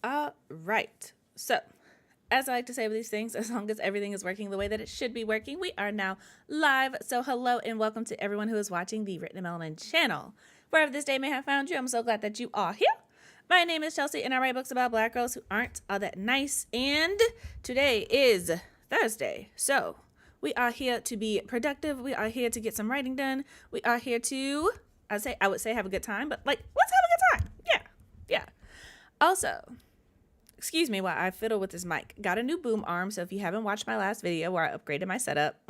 All right. So, as I like to say with these things, as long as everything is working the way that it should be working, we are now live. So, hello and welcome to everyone who is watching the Written Melanin channel. Wherever this day may have found you, I'm so glad that you are here. My name is Chelsea, and I write books about black girls who aren't all that nice. And today is Thursday. So, we are here to be productive. We are here to get some writing done. We are here to, I would say have a good time, but like, let's have a good time. Yeah. Also, excuse me while I fiddle with this mic. Got a new boom arm, so if you haven't watched my last video where I upgraded my setup,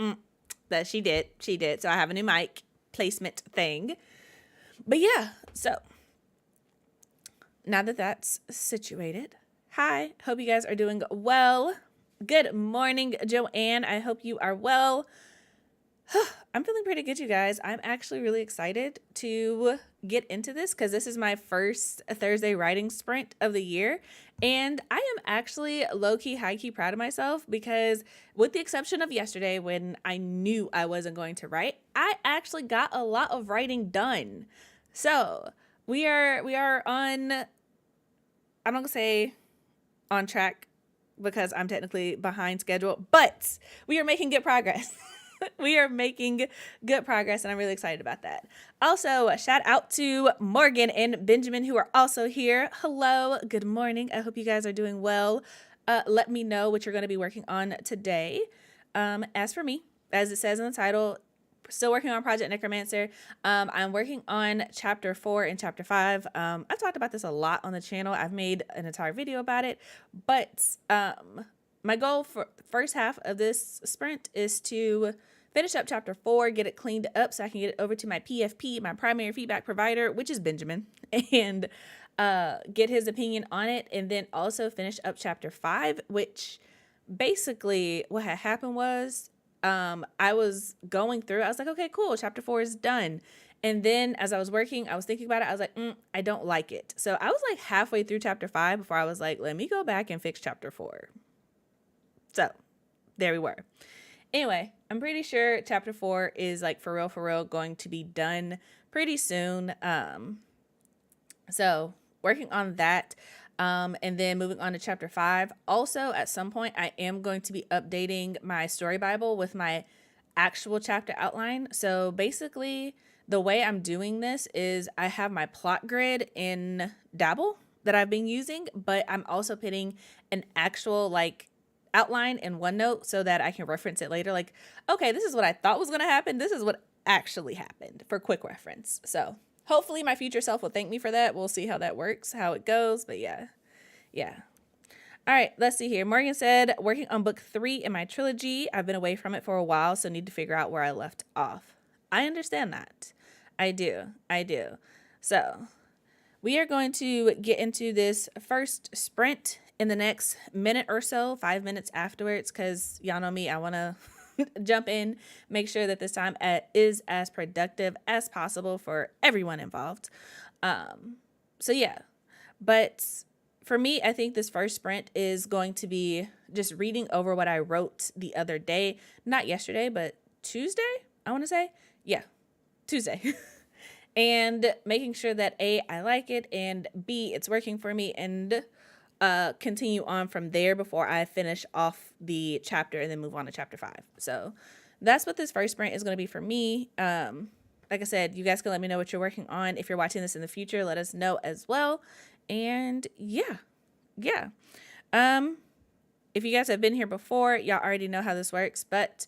that she did. So I have a new mic placement thing. But yeah, so now that that's situated, hi, hope you guys are doing well. Good morning, Joanne. I hope you are well. I'm feeling pretty good, you guys. I'm actually really excited to get into this because this is my first Thursday writing sprint of the year. And I am actually low-key, high-key proud of myself because with the exception of yesterday when I knew I wasn't going to write, I actually got a lot of writing done. So we are on, I'm not gonna say on track because I'm technically behind schedule, but we are making good progress. We are making good progress, and I'm really excited about that. Also, shout out to Morgan and Benjamin, who are also here. Hello, good morning. I hope you guys are doing well. Let me know what you're going to be working on today. As for me, as it says in the title, still working on Project Necromancer. I'm working on chapter 4 and chapter 5. I've talked about this a lot on the channel. I've made an entire video about it, but my goal for the first half of this sprint is to finish up chapter 4, get it cleaned up so I can get it over to my PFP, my primary feedback provider, which is Benjamin, and get his opinion on it, and then also finish up chapter 5, which basically what had happened was I was going through, I was like, okay, cool, chapter 4 is done. And then as I was working, I was thinking about it. I was like, I don't like it. So I was like halfway through chapter 5 before I was like, let me go back and fix chapter 4. So there we were. Anyway, I'm pretty sure chapter 4 is like for real going to be done pretty soon. So working on that. And then moving on to chapter 5. Also, at some point, I am going to be updating my story Bible with my actual chapter outline. So basically, the way I'm doing this is I have my plot grid in Dabble that I've been using, but I'm also putting an actual like outline in OneNote so that I can reference it later. Like, okay, this is what I thought was going to happen. This is what actually happened for quick reference. So hopefully my future self will thank me for that. We'll see how that works, how it goes. But yeah. All right, let's see here. Morgan said, working on book 3 in my trilogy. I've been away from it for a while, so need to figure out where I left off. I understand that. I do. So we are going to get into this first sprint in the next minute or so, 5 minutes afterwards, because y'all know me, I want to jump in, make sure that this time is as productive as possible for everyone involved. So yeah, but for me, I think this first sprint is going to be just reading over what I wrote the other day, not yesterday, but Tuesday, I want to say. Yeah, Tuesday. And making sure that A, I like it, and B, it's working for me, and continue on from there before I finish off the chapter and then move on to chapter 5. So that's what this first sprint is going to be for me. Like I said, you guys can let me know what you're working on. If you're watching this in the future, let us know as well. And yeah. If you guys have been here before, y'all already know how this works, but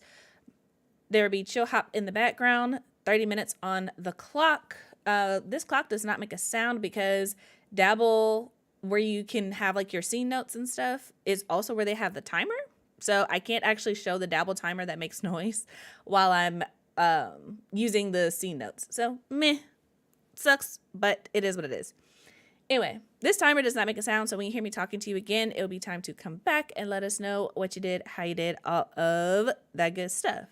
there will be chill hop in the background, 30 minutes on the clock. This clock does not make a sound because Dabble, where you can have like your scene notes and stuff, is also where they have the timer. So I can't actually show the Dabble timer that makes noise while I'm using the scene notes. So meh, sucks, but it is what it is. Anyway, this timer does not make a sound, so when you hear me talking to you again, it'll be time to come back and let us know what you did, how you did, all of that good stuff.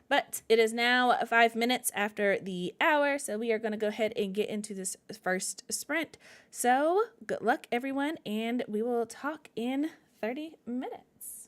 But it is now 5 minutes after the hour, so we are going to go ahead and get into this first sprint. So good luck, everyone, and we will talk in 30 minutes.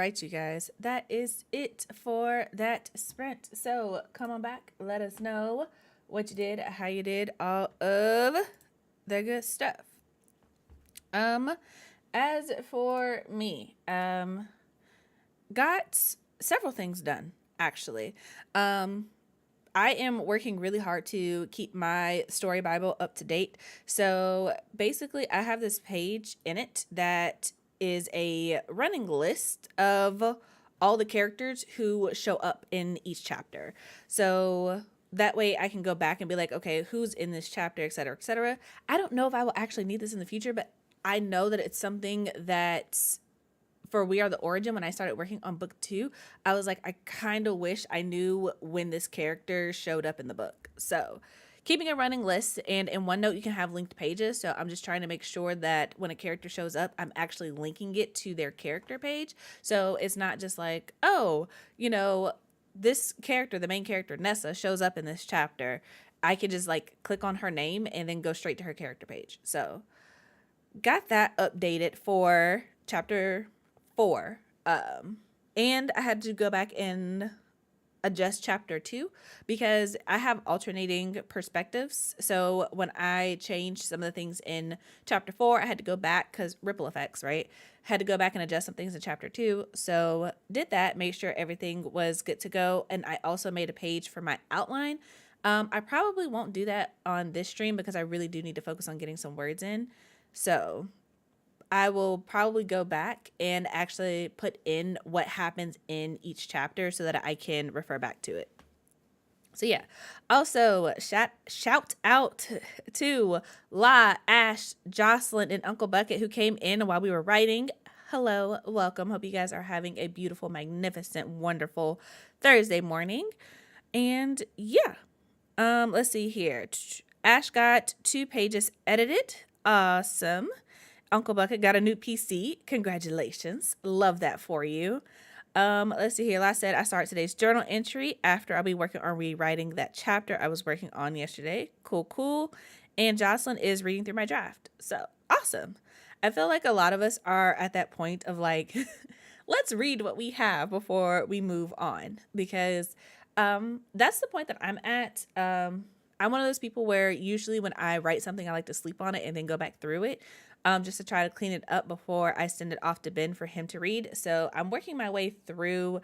right, you guys, that is it for that sprint. So come on back, let us know what you did, how you did, all of the good stuff. As for me, got several things done, actually. I am working really hard to keep my story Bible up to date. So basically, I have this page in it that is a running list of all the characters who show up in each chapter. So that way I can go back and be like, okay, who's in this chapter, et cetera, et cetera. I don't know if I will actually need this in the future, but I know that it's something that for We Are the Origin, when I started working on book 2, I was like, I kind of wish I knew when this character showed up in the book. So keeping a running list, and in OneNote you can have linked pages. So I'm just trying to make sure that when a character shows up, I'm actually linking it to their character page. So it's not just like, oh, this character, the main character, Nessa, shows up in this chapter. I can just like click on her name and then go straight to her character page. So got that updated for chapter 4. And I had to go back and adjust chapter 2 because I have alternating perspectives. So when I changed some of the things in chapter 4, I had to go back because ripple effects, right? Had to go back and adjust some things in chapter 2. So did that, make sure everything was good to go. And I also made a page for my outline. I probably won't do that on this stream because I really do need to focus on getting some words in. So I will probably go back and actually put in what happens in each chapter so that I can refer back to it. So yeah, also shout out to La, Ash, Jocelyn, and Uncle Bucket who came in while we were writing. Hello, welcome. Hope you guys are having a beautiful, magnificent, wonderful Thursday morning. And yeah, let's see here. Ash got 2 pages edited. Awesome. Uncle Bucket got a new PC. Congratulations. Love that for you. Let's see here. Like I said, I start today's journal entry after I'll be working on rewriting that chapter I was working on yesterday. Cool. And Jocelyn is reading through my draft. So awesome. I feel like a lot of us are at that point of like, let's read what we have before we move on, because that's the point that I'm at. I'm one of those people where usually when I write something, I like to sleep on it and then go back through it. Just to try to clean it up before I send it off to Ben for him to read. So I'm working my way through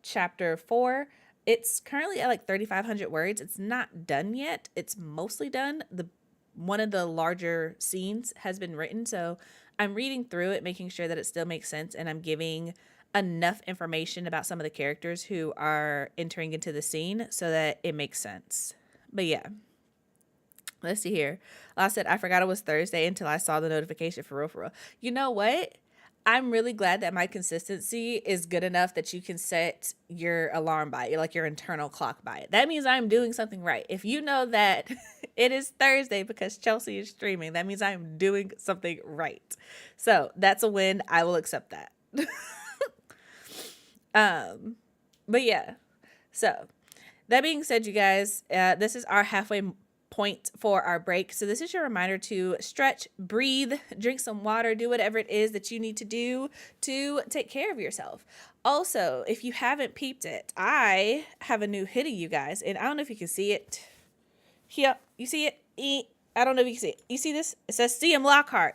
chapter 4. It's currently at like 3,500 words. It's not done yet. It's mostly done. One of the larger scenes has been written. So I'm reading through it, making sure that it still makes sense. And I'm giving enough information about some of the characters who are entering into the scene so that it makes sense. But yeah. Let's see here. I said I forgot it was Thursday until I saw the notification for real. You know what? I'm really glad that my consistency is good enough that you can set your alarm by it, like your internal clock by it. That means I'm doing something right. If you know that it is Thursday because Chelsea is streaming, that means I'm doing something right. So that's a win. I will accept that. But yeah. So that being said, you guys, this is our halfway point for our break. So this is your reminder to stretch, breathe, drink some water, do whatever it is that you need to do to take care of yourself. Also, if you haven't peeped it, I have a new hoodie, you guys, and I don't know if you can see it. Here, you see it? I don't know if you can see it. You see this? It says CM Lockhart.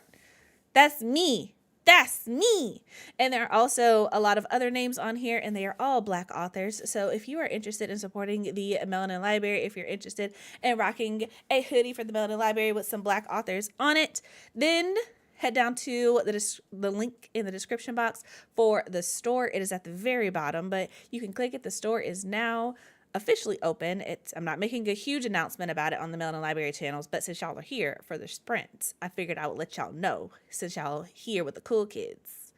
That's me. That's me. And there are also a lot of other names on here, and they are all Black authors. So if you are interested in supporting the Melanin Library, if you're interested in rocking a hoodie for the Melanin Library with some Black authors on it, then head down to the link in the description box for the store. It is at the very bottom, but you can click it. The store is now officially open. I'm not making a huge announcement about it on the Melanin Library channels, but since y'all are here for the sprints, I figured I would let y'all know since y'all here with the cool kids.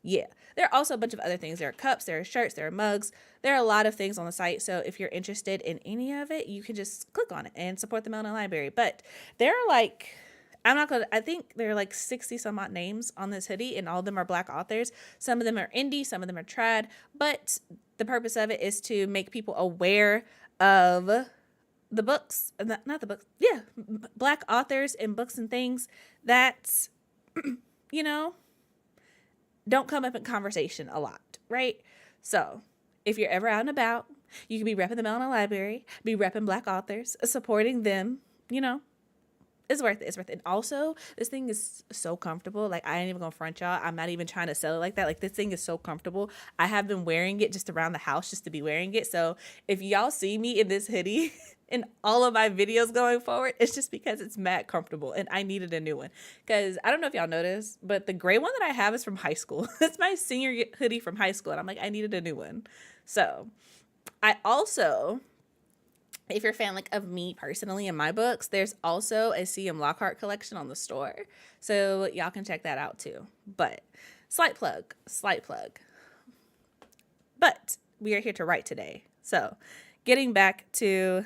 Yeah, there are also a bunch of other things. There are cups, there are shirts, there are mugs. There are a lot of things on the site. So if you're interested in any of it, you can just click on it and support the Melanin Library. But there are like, I think there are like 60 some odd names on this hoodie, and all of them are Black authors. Some of them are indie, some of them are trad, but the purpose of it is to make people aware of the books, not the books, yeah, Black authors and books and things that, don't come up in conversation a lot, right? So if you're ever out and about, you can be repping the Melanin Library, be repping Black authors, supporting them, you know, it's worth it. It's worth it. And also, this thing is so comfortable. Like, I ain't even gonna front y'all. I'm not even trying to sell it like that. Like, this thing is so comfortable. I have been wearing it just around the house just to be wearing it. So if y'all see me in this hoodie in all of my videos going forward, it's just because it's mad comfortable and I needed a new one. Because I don't know if y'all noticed, but the gray one that I have is from high school. It's my senior hoodie from high school. And I'm like, I needed a new one. So I also, if you're a fan like of me personally in my books, there's also a CM Lockhart collection on the store. So y'all can check that out too. But slight plug. But we are here to write today. So getting back to,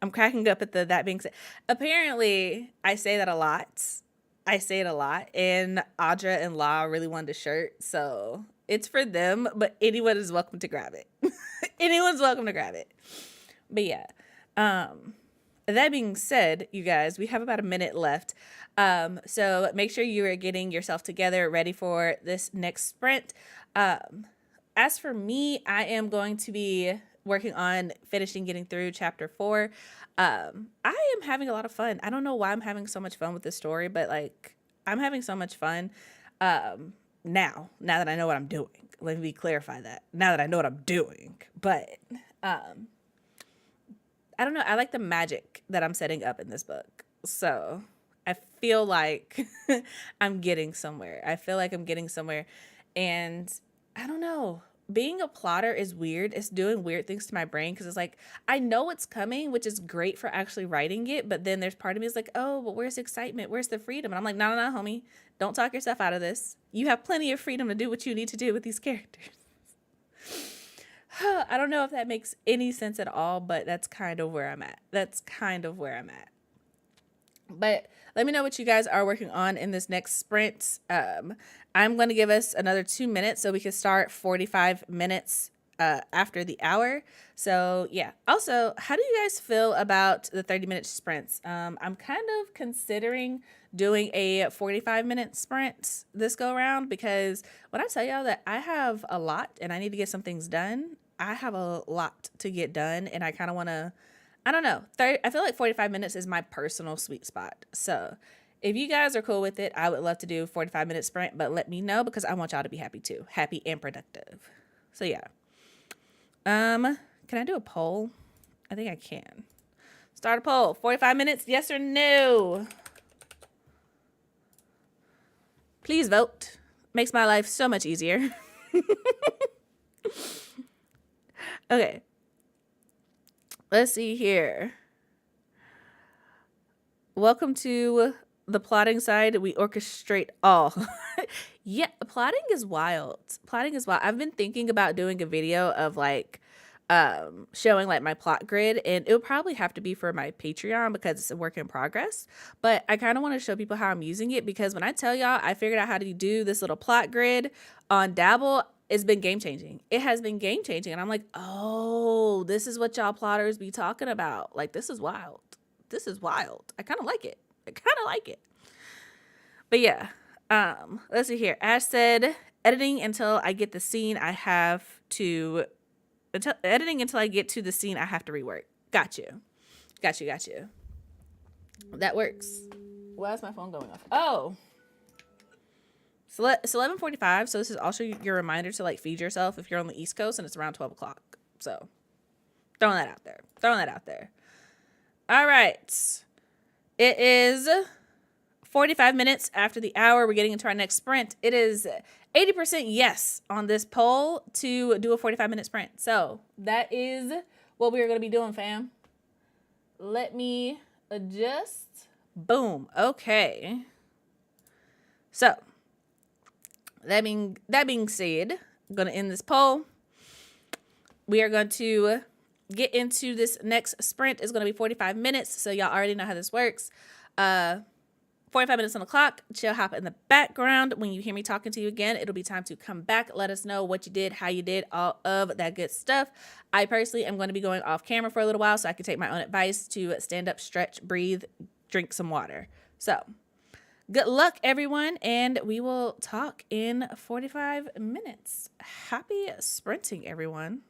I'm cracking up at that being said. Apparently I say that a lot. I say it a lot. And Audra and La really wanted a shirt. So it's for them, but anyone is welcome to grab it. Anyone's welcome to grab it. But yeah, that being said, you guys, we have about a minute left. So make sure you are getting yourself together, ready for this next sprint. As for me, I am going to be working on getting through chapter 4. I am having a lot of fun. I don't know why I'm having so much fun with this story, but like, I'm having so much fun, now that I know what I'm doing. Let me clarify that. Now that I know what I'm doing, but, I don't know. I like the magic that I'm setting up in this book. So I feel like I'm getting somewhere. And I don't know. Being a plotter is weird. It's doing weird things to my brain because it's like, I know it's coming, which is great for actually writing it. But then there's part of me is like, oh, but where's the excitement? Where's the freedom? And I'm like, no, homie. Don't talk yourself out of this. You have plenty of freedom to do what you need to do with these characters. I don't know if that makes any sense at all, but that's kind of where I'm at. But let me know what you guys are working on in this next sprint. I'm going to give us another 2 minutes so we can start 45 minutes after the hour. So yeah. Also, how do you guys feel about the 30-minute sprints? I'm kind of considering doing a 45-minute sprint this go around because when I tell y'all that I have a lot and I need to get some things done, I have a lot to get done and I kind of want to, I don't know. I feel like 45 minutes is my personal sweet spot. So if you guys are cool with it, I would love to do a 45-minute sprint, but let me know because I want y'all to be happy too. Happy and productive. So yeah. Can I do a poll? I think I can. Start a poll. 45 minutes, yes or no? Please vote. Makes my life so much easier. Okay. Let's see here. Welcome to the plotting side. We orchestrate all. Yeah, plotting is wild. I've been thinking about doing a video of like showing like my plot grid, and it'll probably have to be for my Patreon because it's a work in progress. But I kind of want to show people how I'm using it because when I tell y'all I figured out how to do this little plot grid on Dabble, it's been game changing. It has been game changing. And I'm like, oh, this is what y'all plotters be talking about. Like, this is wild. I kind of like it. But yeah, let's see here. Ash said, editing until I get to the scene I have to rework. Got you. That works. Why is my phone going off? Oh. So it's 11:45, so this is also your reminder to like feed yourself if you're on the East Coast and it's around 12 o'clock. So throwing that out there. All right. It is 45 minutes after the hour. We're getting into our next sprint. It is 80% yes on this poll to do a 45-minute sprint. So that is what we're going to be doing, fam. Let me adjust. Boom. Okay. So that being said, I'm going to end this poll. We are going to get into this next sprint. It's going to be 45 minutes. So y'all already know how this works. 45 minutes on the clock. Chill hop in the background. When you hear me talking to you again, it'll be time to come back. Let us know what you did, how you did, all of that good stuff. I personally am going to be going off camera for a little while so I can take my own advice to stand up, stretch, breathe, drink some water. So Good luck, everyone, and we will talk in 45 minutes. Happy sprinting, everyone.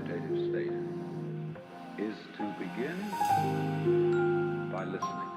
meditative state is to begin by listening.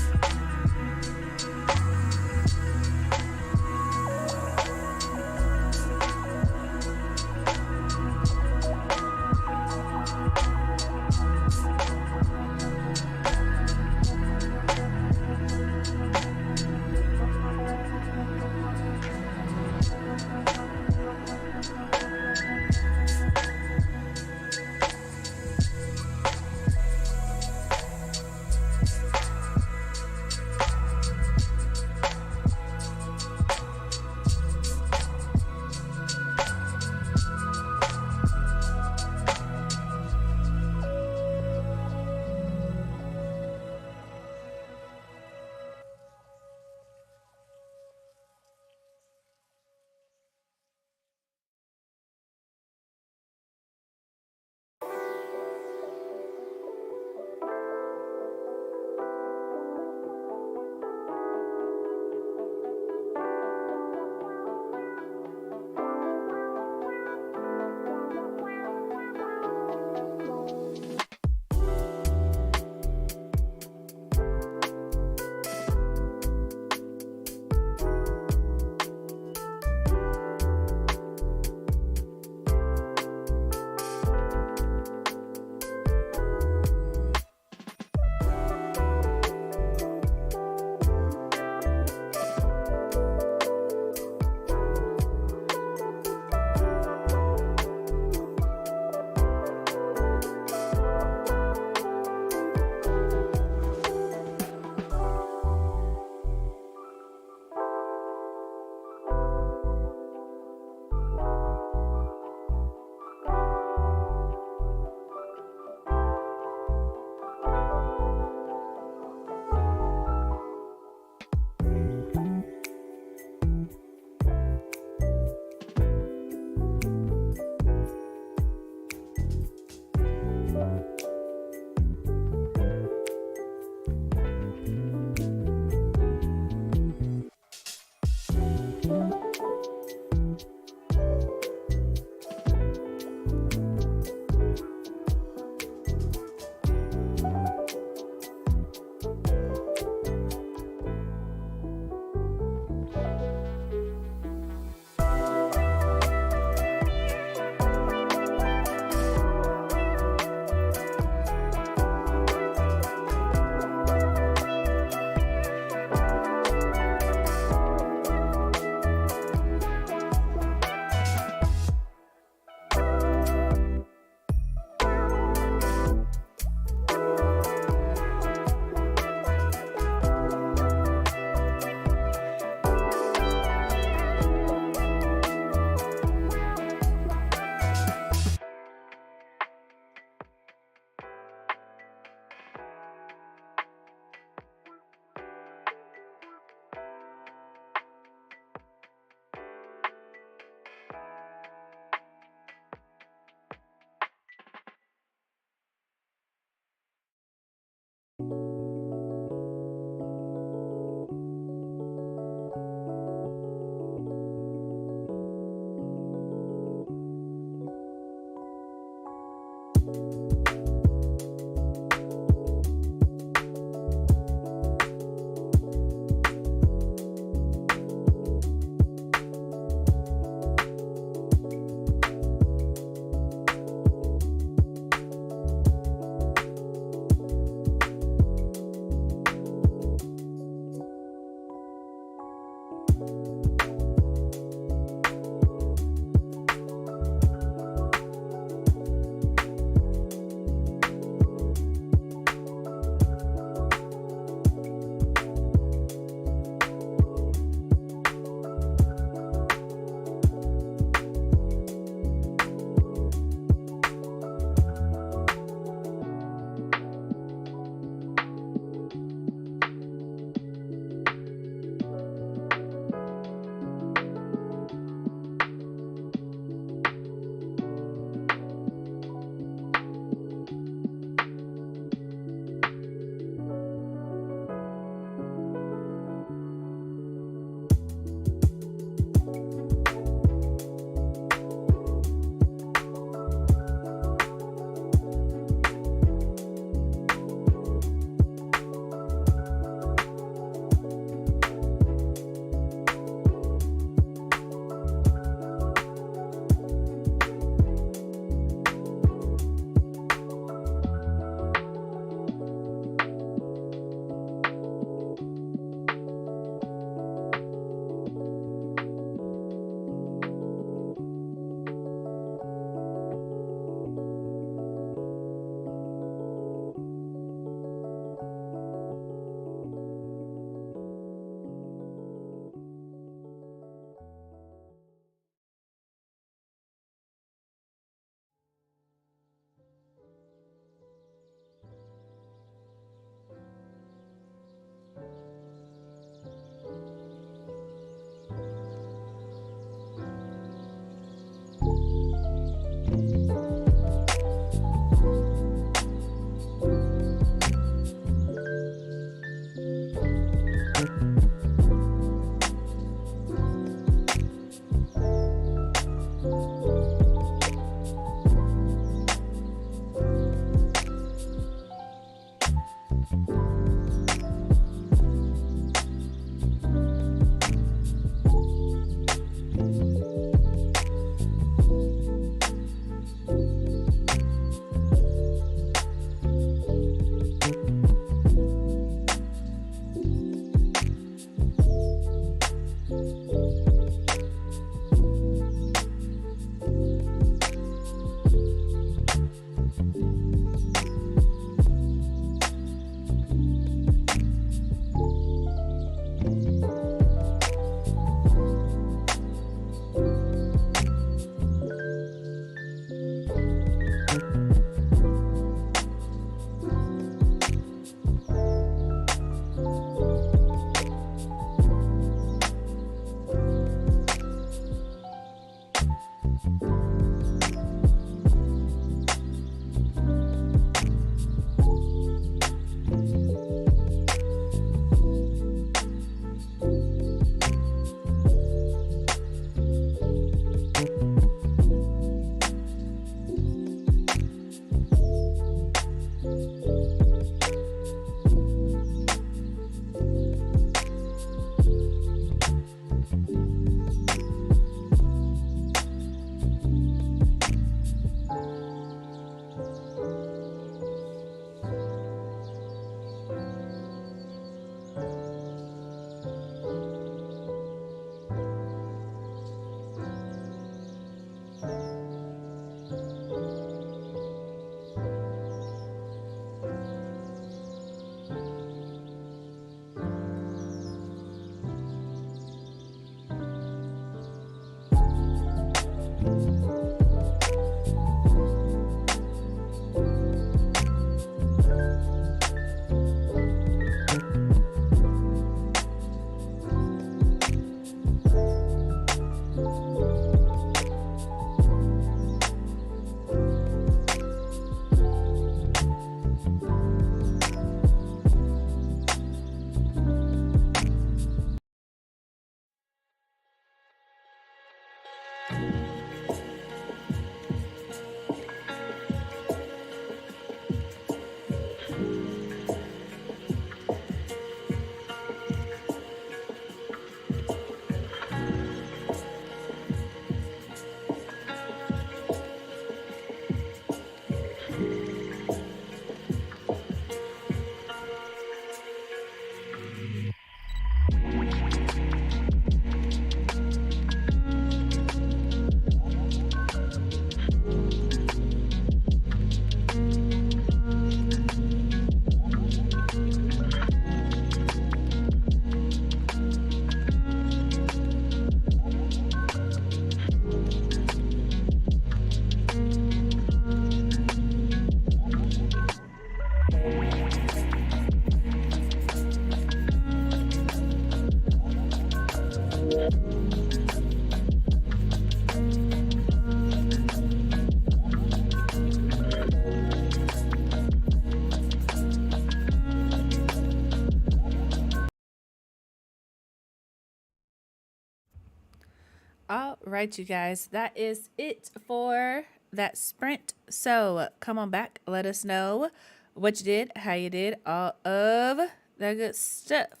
All right, you guys, that is it for that sprint. So come on back. Let us know what you did, how you did, all of that good stuff.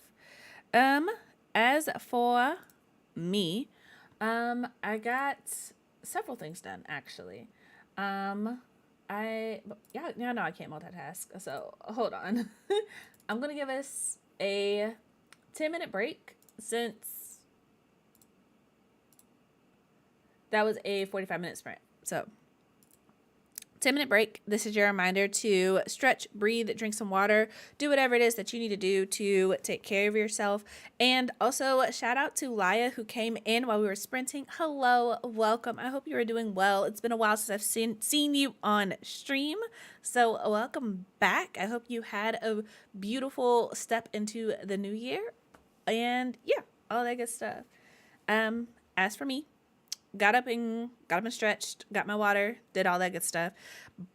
As for me, I got several things done actually. Um, no, I can't multitask. So hold on. I'm gonna give us a 10-minute break since that was a 45-minute sprint. So 10-minute break. This is your reminder to stretch, breathe, drink some water, do whatever it is that you need to do to take care of yourself. And also shout out to Laya who came in while we were sprinting. Hello, welcome. I hope you are doing well. It's been a while since I've seen you on stream. So welcome back. I hope you had a beautiful step into the new year. And yeah, all that good stuff. As for me, got up and stretched, got my water, did all that good stuff.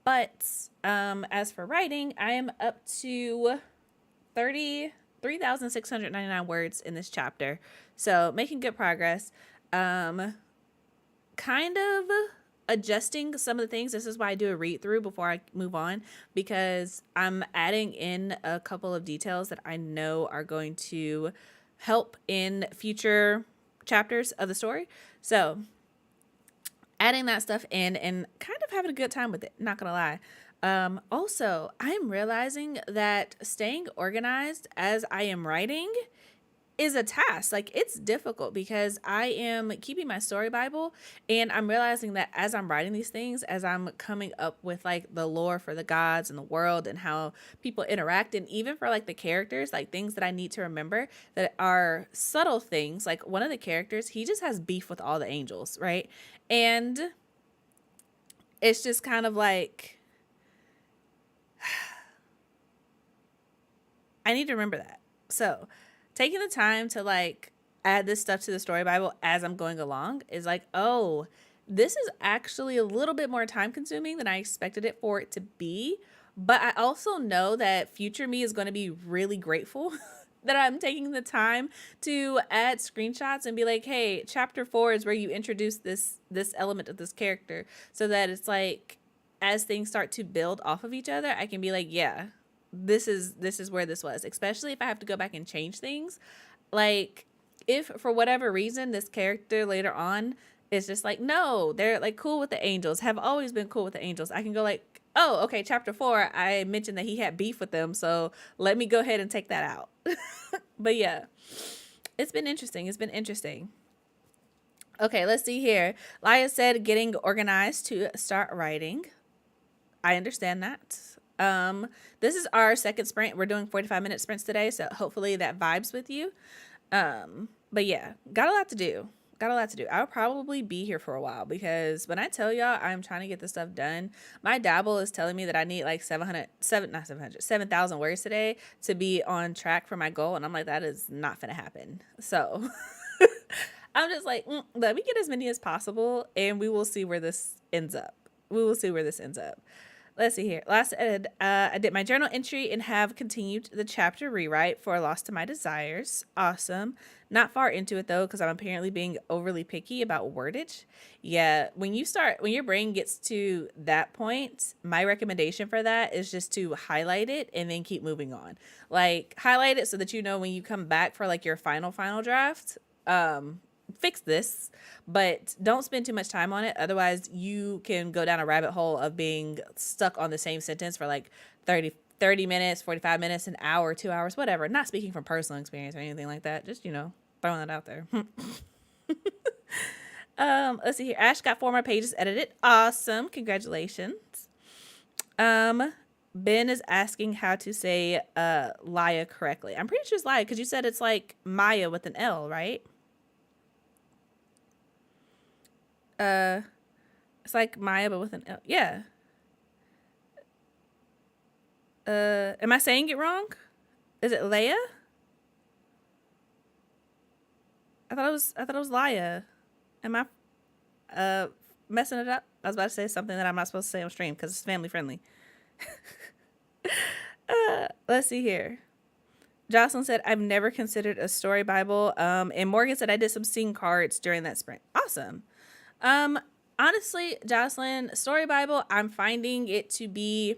But as for writing, I am up to 33,699 words in this chapter. So making good progress. Kind of adjusting some of the things. This is why I do a read through before I move on, because I'm adding in a couple of details that I know are going to help in future chapters of the story. So adding that stuff in and kind of having a good time with it, not gonna lie. Also, I'm realizing that staying organized as I am writing is a task. Like, it's difficult because I am keeping my story Bible, and I'm realizing that as I'm writing these things, as I'm coming up with like the lore for the gods and the world and how people interact, and even for like the characters, like things that I need to remember that are subtle things. Like one of the characters, he just has beef with all the angels, right? And it's just kind of like, I need to remember that. So taking the time to like add this stuff to the story Bible as I'm going along is like, oh, this is actually a little bit more time consuming than I expected it for it to be. But I also know that future me is going to be really grateful that I'm taking the time to add screenshots and be like, hey, chapter 4 is where you introduce this element of this character, so that it's like as things start to build off of each other, I can be like, yeah, this is where this was, especially if I have to go back and change things. Like if for whatever reason this character later on is just like, no, they're like cool with the angels, have always been cool with the angels, I can go like, oh, okay, chapter 4, I mentioned that he had beef with them, so let me go ahead and take that out. But yeah, it's been interesting. Okay, let's see here. Laya said getting organized to start writing. I understand that. This is our second sprint. We're doing 45-minute sprints today, so hopefully that vibes with you. But yeah, got a lot to do. I'll probably be here for a while, because when I tell y'all I'm trying to get this stuff done, my dabble is telling me that I need like 7,000 words today to be on track for my goal. And I'm like, that is not gonna happen. So I'm just like, let me get as many as possible and we will see where this ends up. Let's see here. Last edit, I did my journal entry and have continued the chapter rewrite for Lost to My Desires. Awesome. Not far into it though, because I'm apparently being overly picky about wordage. Yeah, when your brain gets to that point, my recommendation for that is just to highlight it and then keep moving on. Like highlight it so that you know when you come back for like your final draft, fix this, but don't spend too much time on it. Otherwise you can go down a rabbit hole of being stuck on the same sentence for like 30 minutes, 45 minutes, an hour, 2 hours, whatever. Not speaking from personal experience or anything like that, just throwing that out there. Let's see here. Ash got 4 more pages edited. Awesome, congratulations. Ben is asking how to say Laya correctly. I'm pretty sure it's Laya because you said it's like Maya with an L, right? It's like Maya, but with an L. Yeah. Am I saying it wrong? Is it Leia? I thought it was Laya. Am I messing it up? I was about to say something that I'm not supposed to say on stream because it's family friendly. Let's see here. Jocelyn said, I've never considered a story Bible. And Morgan said, I did some scene cards during that sprint. Awesome. Um, Honestly, Jocelyn, Story Bible, I'm finding it to be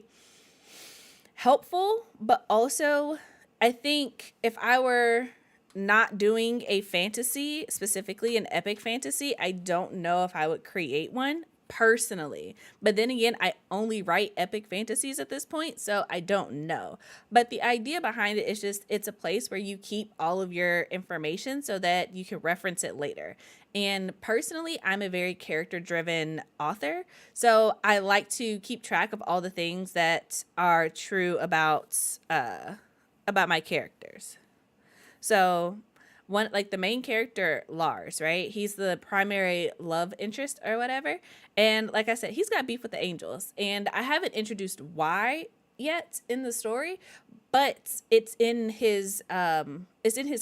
helpful, but also I think if I were not doing a fantasy, specifically an epic fantasy, I don't know if I would create one personally. But then again, I only write epic fantasies at this point, so I don't know. But the idea behind it is just it's a place where you keep all of your information so that you can reference it later. And personally, I'm a very character driven author. So I like to keep track of all the things that are true about my characters. So one like the main character Lars, right? He's the primary love interest or whatever. And like I said, he's got beef with the angels. And I haven't introduced why yet in the story, but it's in his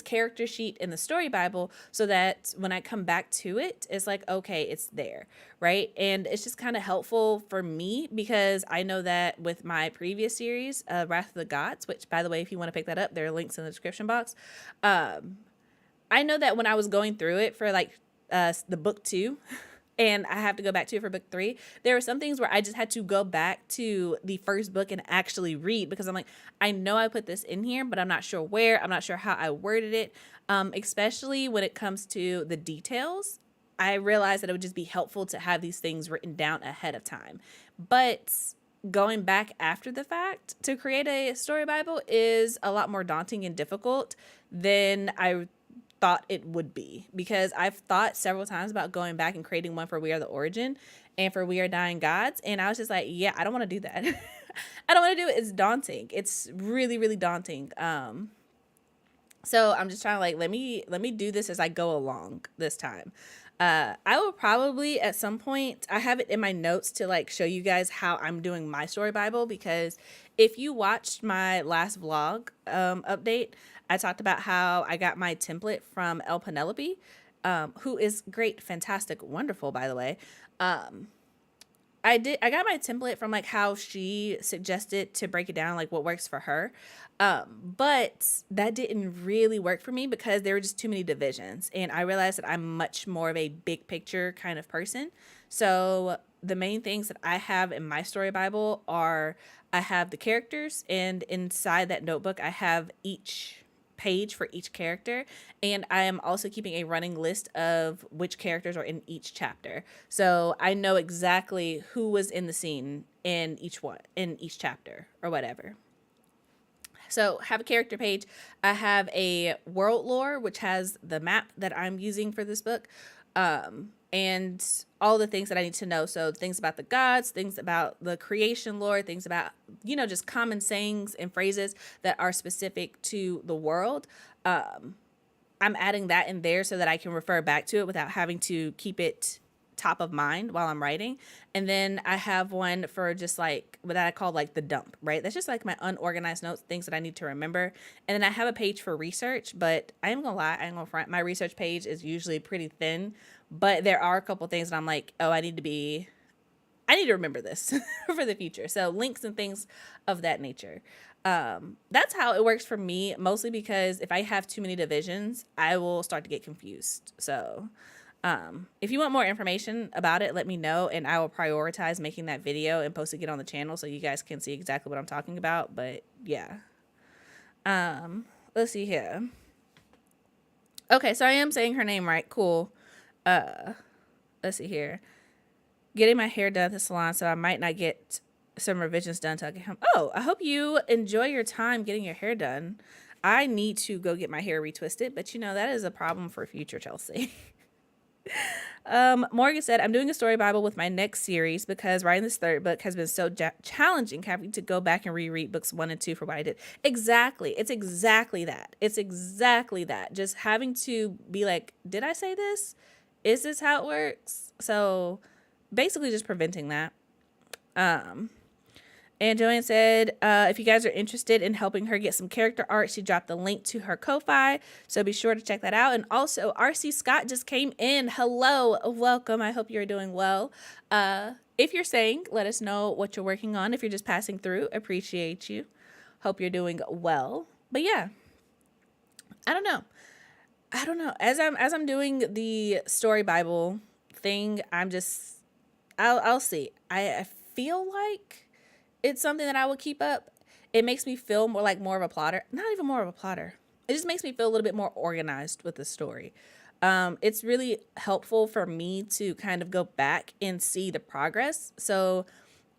character sheet in the story Bible so that when I come back to it, it's like, okay, it's there, right? And it's just kind of helpful for me because I know that with my previous series, Wrath of the Gods, which by the way, if you want to pick that up, there are links in the description box. I know that when I was going through it for like the book 2, and I have to go back to it for book 3, there were some things where I just had to go back to the first book and actually read because I'm like, I know I put this in here, but I'm not sure where. I'm not sure how I worded it, especially when it comes to the details. I realized that it would just be helpful to have these things written down ahead of time. But going back after the fact to create a story Bible is a lot more daunting and difficult than I thought it would be, because I've thought several times about going back and creating one for We Are the Origin and for We Are Dying Gods, and I was just like, yeah, I don't want to do that. I don't want to do it. It's daunting. It's really, really daunting. So I'm just trying to like let me do this as I go along this time. I will probably at some point, I have it in my notes to like show you guys how I'm doing my story Bible, because if you watched my last vlog update, I talked about how I got my template from El Penelope, who is great, fantastic, wonderful, by the way. I got my template from like how she suggested to break it down, like what works for her. But that didn't really work for me because there were just too many divisions. And I realized that I'm much more of a big picture kind of person. So the main things that I have in my story Bible are I have the characters, and inside that notebook, I have each page for each character, and I am also keeping a running list of which characters are in each chapter, so I know exactly who was in the scene in each chapter or whatever. So have a character page. I have a world lore, which has the map that I'm using for this book, and all the things that I need to know. So things about the gods, things about the creation lore, things about, just common sayings and phrases that are specific to the world. I'm adding that in there so that I can refer back to it without having to keep it top of mind while I'm writing. And then I have one for just like what I call like the dump, right? That's just like my unorganized notes, things that I need to remember. And then I have a page for research, but I am gonna lie, I ain't gonna front. My research page is usually pretty thin, but there are a couple things that I'm like, oh, I need to remember this for the future. So links and things of that nature. That's how it works for me, mostly because if I have too many divisions, I will start to get confused. So if you want more information about it, let me know, and I will prioritize making that video and posting it on the channel so you guys can see exactly what I'm talking about. But yeah. Let's see here. Okay, so I am saying her name right. Cool. Let's see here. Getting my hair done at the salon, so I might not get some revisions done till I get home. Oh, I hope you enjoy your time getting your hair done. I need to go get my hair retwisted, but that is a problem for future Chelsea. Morgan said, I'm doing a story Bible with my next series because writing this third book has been so challenging, having to go back and reread books 1 and 2 for what I did. Exactly. It's exactly that. Just having to be like, did I say this? Is this how it works? So basically just preventing that. And Joanne said, if you guys are interested in helping her get some character art, she dropped the link to her Ko-Fi, so be sure to check that out. And also, RC Scott just came in. Hello, welcome. I hope you're doing well. If you're saying, let us know what you're working on. If you're just passing through, appreciate you. Hope you're doing well. But yeah, I don't know. As I'm doing the story Bible, thing. I'll see. I feel like it's something that I will keep up. It makes me feel more of a plotter. Not even more of a plotter. It just makes me feel a little bit more organized with the story. It's really helpful for me to kind of go back and see the progress. So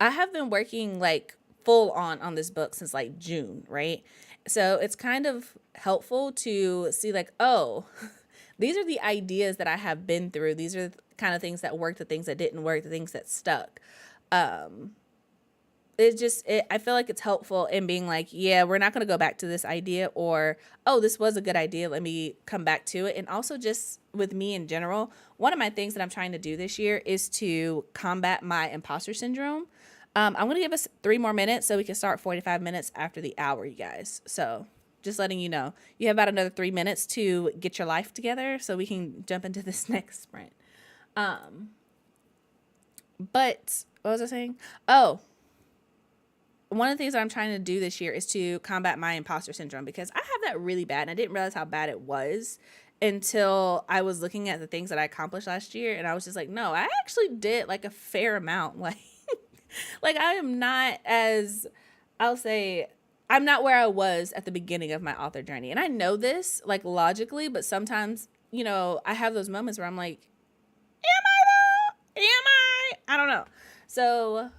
I have been working like full on this book since like June, right? So it's kind of helpful to see like, oh, these are the ideas that I have been through. These are the kind of things that worked, the things that didn't work, the things that stuck. I feel like it's helpful in being like, yeah, we're not going to go back to this idea, or, oh, this was a good idea, let me come back to it. And also just with me in general, one of my things that I'm trying to do this year is to combat my imposter syndrome. I'm going to give us 3 more minutes so we can start 45 minutes after the hour, you guys. So just letting you know, you have about another 3 minutes to get your life together so we can jump into this next sprint. But what was I saying? Oh, one of the things that I'm trying to do this year is to combat my imposter syndrome, because I have that really bad and I didn't realize how bad it was until I was looking at the things that I accomplished last year, and I was just like, no, I actually did like a fair amount. Like I am not as, I'll say, I'm not where I was at the beginning of my author journey. And I know this like logically, but sometimes, I have those moments where I'm like, am I though? Am I? I don't know. So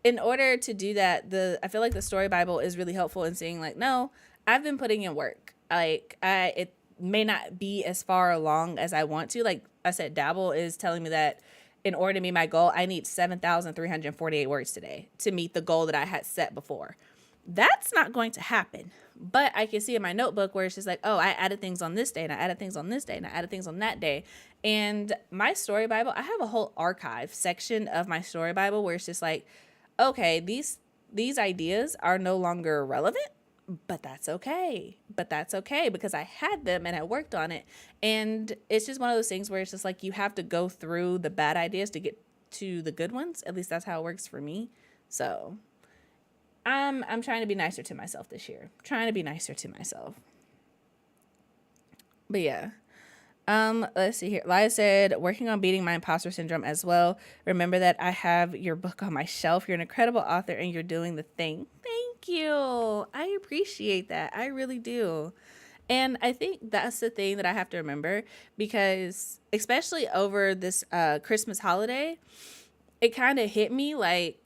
in order to do that, I feel like the story Bible is really helpful in seeing like, no, I've been putting in work. Like it may not be as far along as I want to. Like I said, Dabble is telling me that in order to meet my goal, I need 7,348 words today to meet the goal that I had set before. That's not going to happen. But I can see in my notebook where it's just like, oh, I added things on this day and I added things on this day and I added things on that day. And my story Bible, I have a whole archive section of my story Bible where it's just like, okay, these ideas are no longer relevant, but that's okay. But that's okay because I had them and I worked on it. And it's just one of those things where it's just like you have to go through the bad ideas to get to the good ones. At least that's how it works for me. So I'm trying to be nicer to myself this year. Trying to be nicer to myself. But yeah. Let's see here. Laya said, working on beating my imposter syndrome as well. Remember that I have your book on my shelf. You're an incredible author and you're doing the thing. Thank you. I appreciate that. I really do. And I think that's the thing that I have to remember, because especially over this Christmas holiday, it kind of hit me like,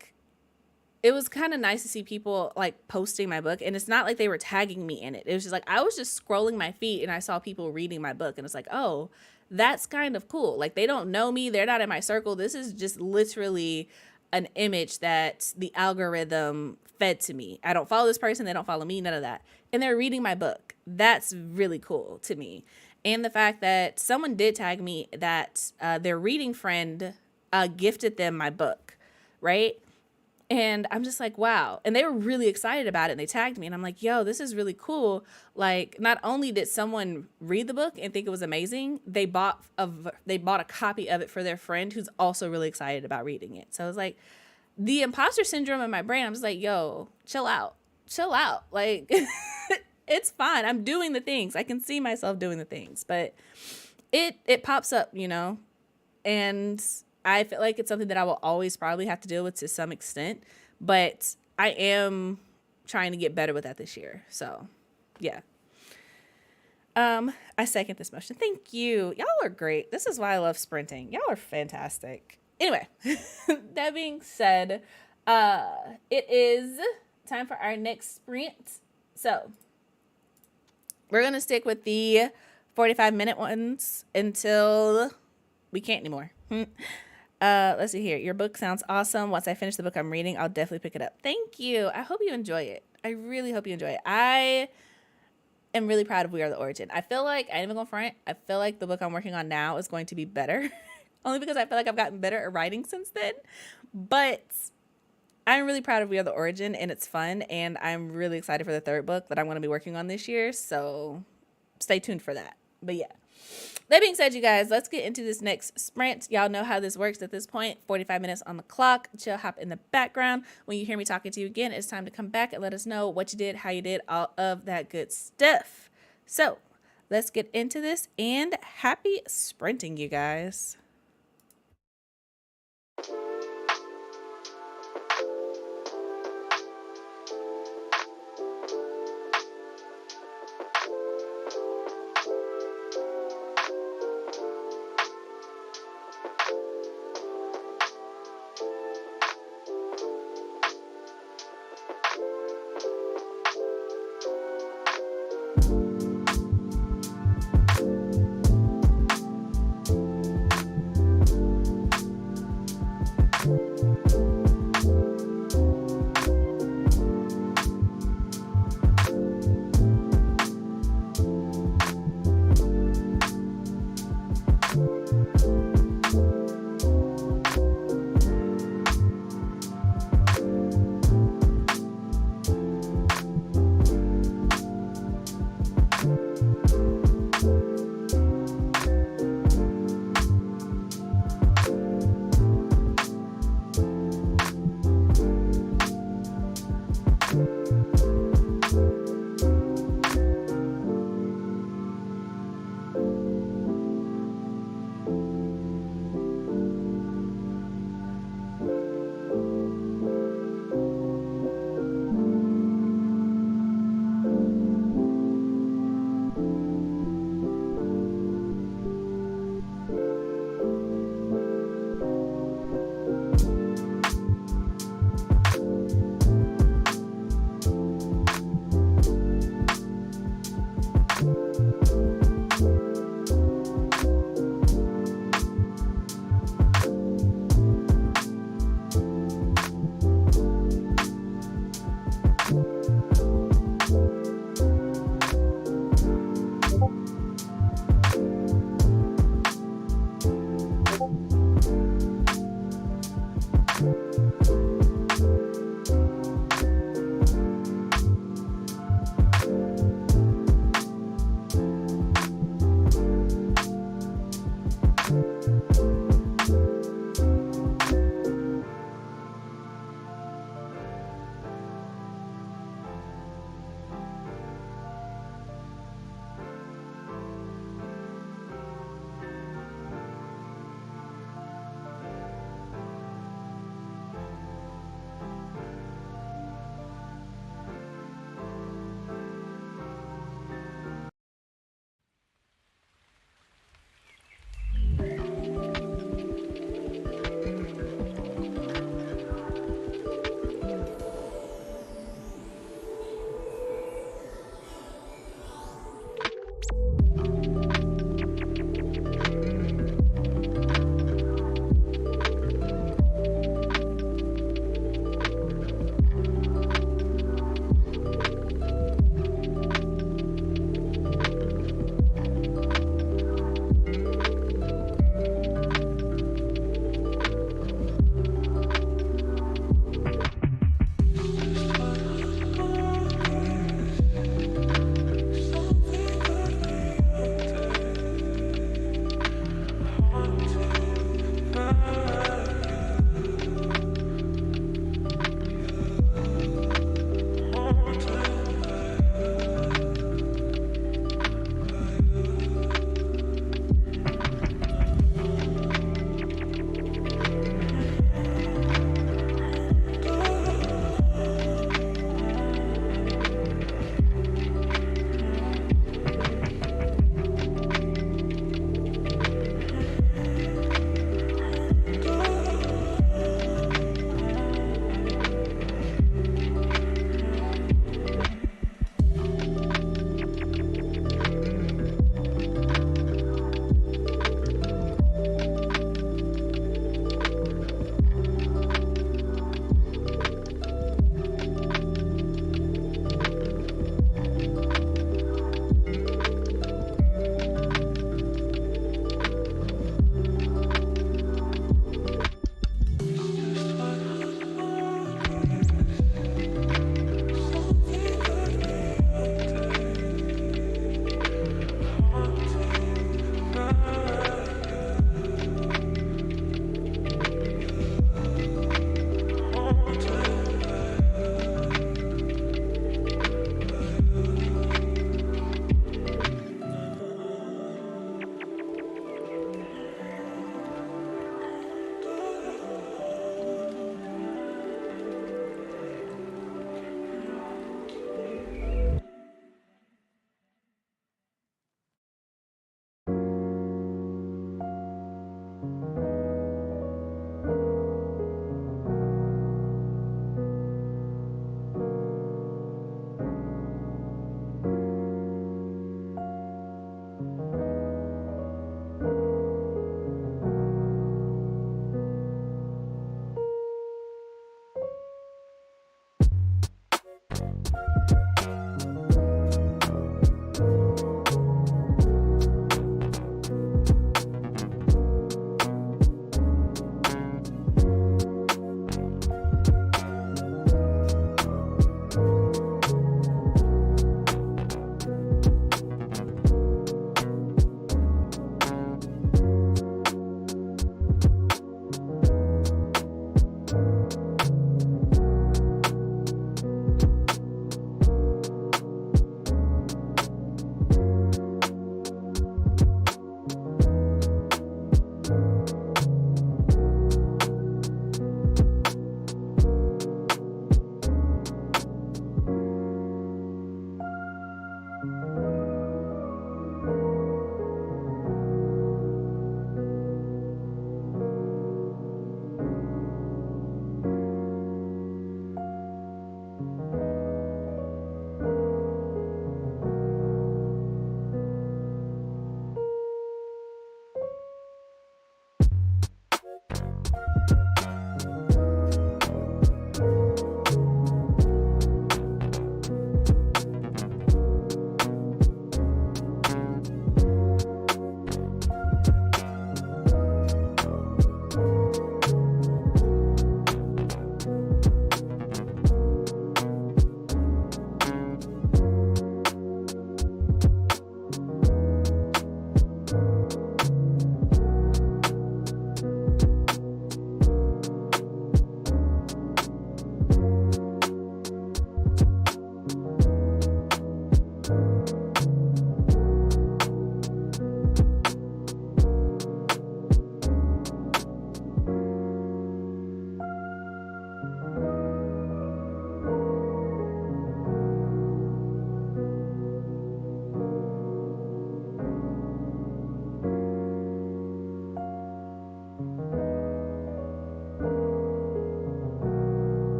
it was kind of nice to see people like posting my book, and it's not like they were tagging me in it. It was just like, I was just scrolling my feed and I saw people reading my book, and it's like, oh, that's kind of cool. Like they don't know me. They're not in my circle. This is just literally an image that the algorithm fed to me. I don't follow this person. They don't follow me, none of that. And they're reading my book. That's really cool to me. And the fact that someone did tag me that their reading friend gifted them my book, right? And I'm just like, wow. And they were really excited about it. And they tagged me. And I'm like, yo, this is really cool. Like, not only did someone read the book and think it was amazing, they bought a copy of it for their friend who's also really excited about reading it. So it was like the imposter syndrome in my brain. I'm just like, yo, chill out. Chill out. Like, it's fine. I'm doing the things. I can see myself doing the things. But it pops up, and I feel like it's something that I will always probably have to deal with to some extent, but I am trying to get better with that this year. So yeah. I second this motion. Thank you. Y'all are great. This is why I love sprinting. Y'all are fantastic. Anyway, that being said, it is time for our next sprint. So we're going to stick with the 45-minute ones until we can't anymore. Let's see here. Your book sounds awesome. Once I finish the book I'm reading, I'll definitely pick it up. Thank you. I hope you enjoy it. I really hope you enjoy it. I am really proud of We Are the Origin. I feel like, I ain't even gonna front, I feel like the book I'm working on now is going to be better. Only because I feel like I've gotten better at writing since then. But I'm really proud of We Are the Origin, and it's fun. And I'm really excited for the 3rd book that I'm going to be working on this year. So stay tuned for that. But yeah. That being said, you guys, let's get into this next sprint. Y'all know how this works at this point. 45 minutes on the clock. Chill, hop in the background. When you hear me talking to you again, it's time to come back and let us know what you did, how you did, all of that good stuff. So let's get into this, and happy sprinting, you guys.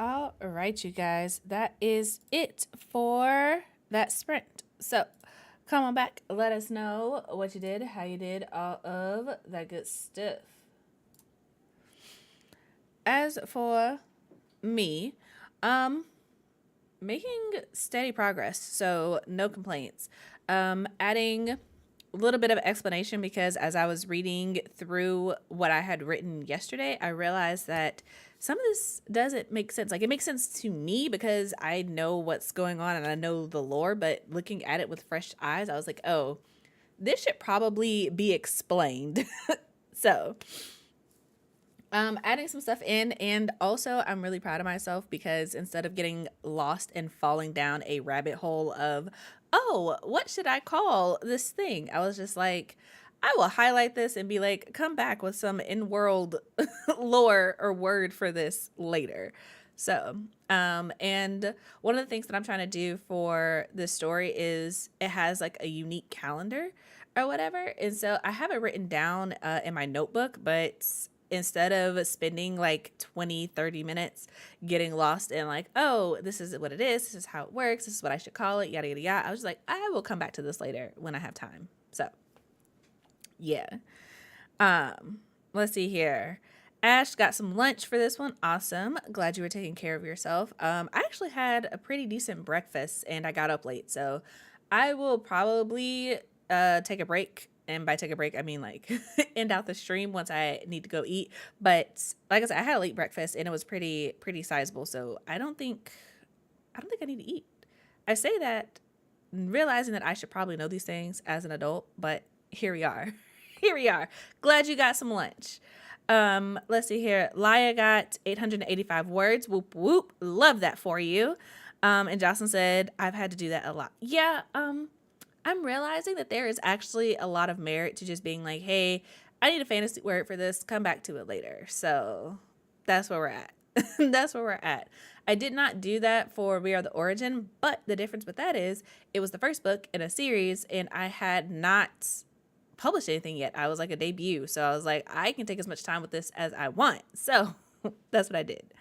All right, you guys, that is it for that sprint. So come on back, let us know what you did, how you did, all of that good stuff. As for me, making steady progress, so no complaints. Adding a little bit of explanation because as I was reading through what I had written yesterday, I realized that some of this doesn't make sense. Like, it makes sense to me because I know what's going on and I know the lore, but looking at it with fresh eyes, I was like, oh, this should probably be explained. So adding some stuff in, and also I'm really proud of myself because instead of getting lost and falling down a rabbit hole of, oh, what should I call this thing, I was just like, I will highlight this and be like, come back with some in-world lore or word for this later. So and one of the things that I'm trying to do for this story is it has like a unique calendar or whatever, and so I have it written down in my notebook, but instead of spending like 20-30 minutes getting lost in like, oh, this is what it is, this is how it works, this is what I should call it, yada yada yada, I was just like, I will come back to this later when I have time. So yeah. Let's see here. Ash got some lunch for this one. Awesome. Glad you were taking care of yourself. I actually had a pretty decent breakfast and I got up late, so I will probably take a break. And by take a break, I mean like end out the stream once I need to go eat. But like I said, I had a late breakfast and it was pretty sizable. So I don't think I need to eat. I say that realizing that I should probably know these things as an adult, but here we are. Here we are. Glad you got some lunch. Let's see here. Laya got 885 words. Whoop whoop. Love that for you. And Jocelyn said, I've had to do that a lot. Yeah, I'm realizing that there is actually a lot of merit to just being like, hey, I need a fantasy word for this. Come back to it later. So that's where we're at. That's where we're at. I did not do that for We Are the Origin, but the difference with that is it was the first book in a series and I had not published anything yet. I was like a debut. So I was like, I can take as much time with this as I want. So that's what I did.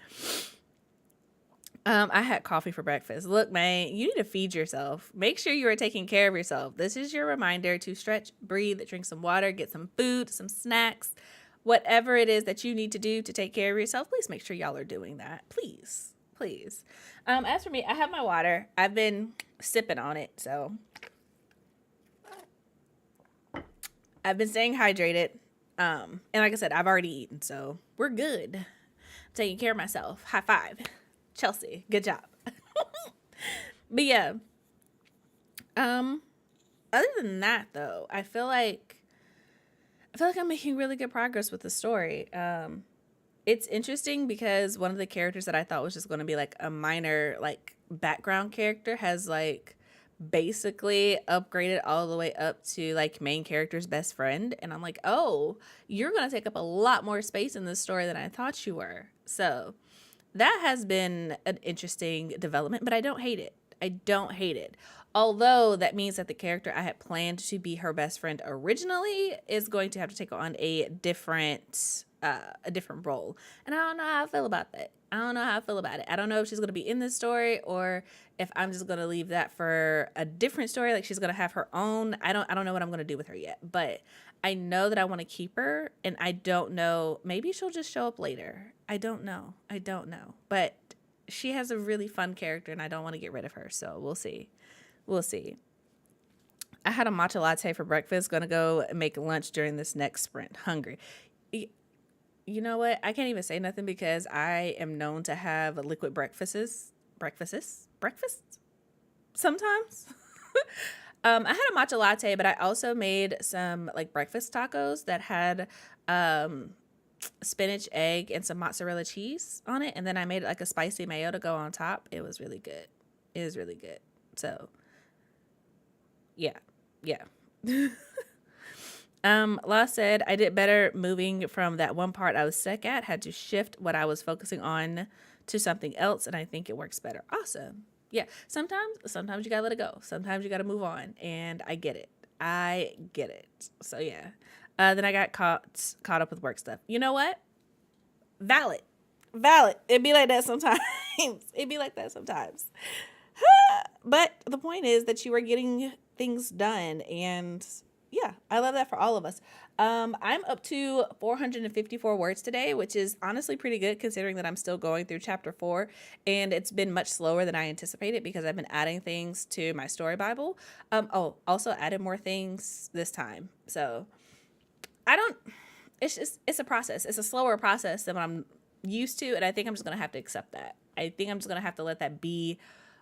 I had coffee for breakfast. Look, man, you need to feed yourself. Make sure you are taking care of yourself. This is your reminder to stretch, breathe, drink some water, get some food, some snacks, whatever it is that you need to do to take care of yourself. Please make sure y'all are doing that. Please, please. As for me, I have my water. I've been sipping on it, so I've been staying hydrated. And like I said, I've already eaten, so we're good. I'm taking care of myself. High five. Chelsea, good job. But yeah. Um, Other than that though, I feel like I'm making really good progress with the story. It's interesting because one of the characters that I thought was just going to be like a minor like background character has like basically upgraded all the way up to like main character's best friend, and I'm like, "Oh, you're going to take up a lot more space in this story than I thought you were." So, that has been an interesting development, but I don't hate it. I don't hate it. Although that means that the character I had planned to be her best friend originally is going to have to take on a different role. And I don't know how I feel about that. I don't know how I feel about it. I don't know if she's going to be in this story or if I'm just going to leave that for a different story, like she's going to have her own. I don't know what I'm going to do with her yet, but I know that I want to keep her, and I don't know, maybe she'll just show up later. I don't know. But she has a really fun character and I don't want to get rid of her, so we'll see. We'll see. I had a matcha latte for breakfast. Gonna go make lunch during this next sprint. Hungry. You know what? I can't even say nothing because I am known to have liquid breakfasts. Breakfasts? Sometimes. I had a matcha latte, but I also made some like breakfast tacos that had spinach, egg, and some mozzarella cheese on it. And then I made like a spicy mayo to go on top. It was really good. It was really good. So, yeah. Yeah. Law said I did better moving from that one part I was stuck at, had to shift what I was focusing on to something else, and I think it works better. Awesome. Yeah. Sometimes you gotta let it go. Sometimes you gotta move on, and I get it. I get it. So yeah. Then I got caught up with work stuff. You know what? Valid. It'd be like that sometimes. But the point is that you are getting things done, and yeah, I love that for all of us. I'm up to 454 words today, which is honestly pretty good considering that I'm still going through chapter 4, and it's been much slower than I anticipated because I've been adding things to my story Bible. Also added more things this time. So I don't, it's a process. It's a slower process than what I'm used to, and I think I'm just going to have to accept that. I think I'm just going to have to let that be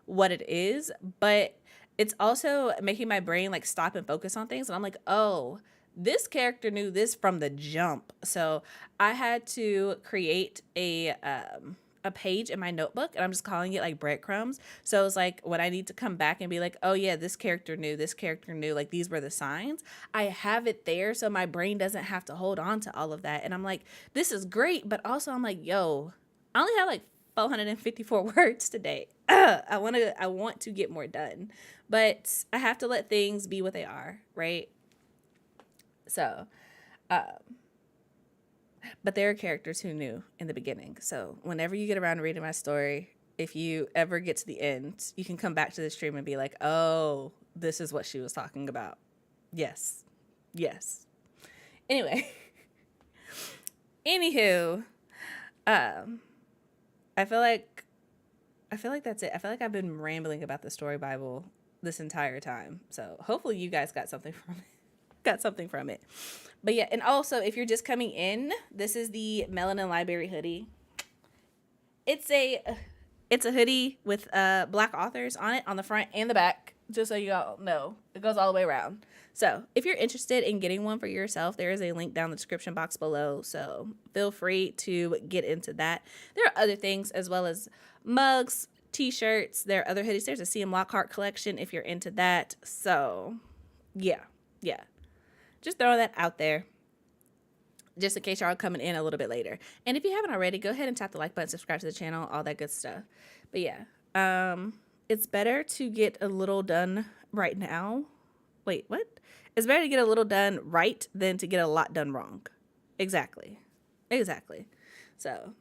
what it is, but it's also making my brain like stop and focus on things. And I'm like, oh, this character knew this from the jump. So I had to create a page in my notebook, and I'm just calling it like breadcrumbs. So it's like when I need to come back and be like, oh yeah, this character knew, like these were the signs. I have it there so my brain doesn't have to hold on to all of that. And I'm like, this is great, but also I'm like, yo, I only have like 454 words today. I want to get more done, but I have to let things be what they are, right? So, but there are characters who knew in the beginning. So whenever you get around to reading my story, if you ever get to the end, you can come back to the stream and be like, oh, this is what she was talking about. Yes. Anyway, anywho, I feel like that's it. I feel like I've been rambling about the story Bible this entire time. So hopefully you guys got something from it. But yeah, and also if you're just coming in, this is the Melanin Library hoodie. It's a hoodie with black authors on it on the front and the back, just so you all know. It goes all the way around. So if you're interested in getting one for yourself, there is a link down in the description box below. So feel free to get into that. There are other things as well as mugs, t-shirts. There are other hoodies. There's a CM Lockhart collection if you're into that. So yeah. Just throwing that out there, just in case y'all are coming in a little bit later. And if you haven't already, go ahead and tap the like button, subscribe to the channel, all that good stuff. But yeah, it's better to get a little done right now. Wait, what? It's better to get a little done right than to get a lot done wrong. Exactly. So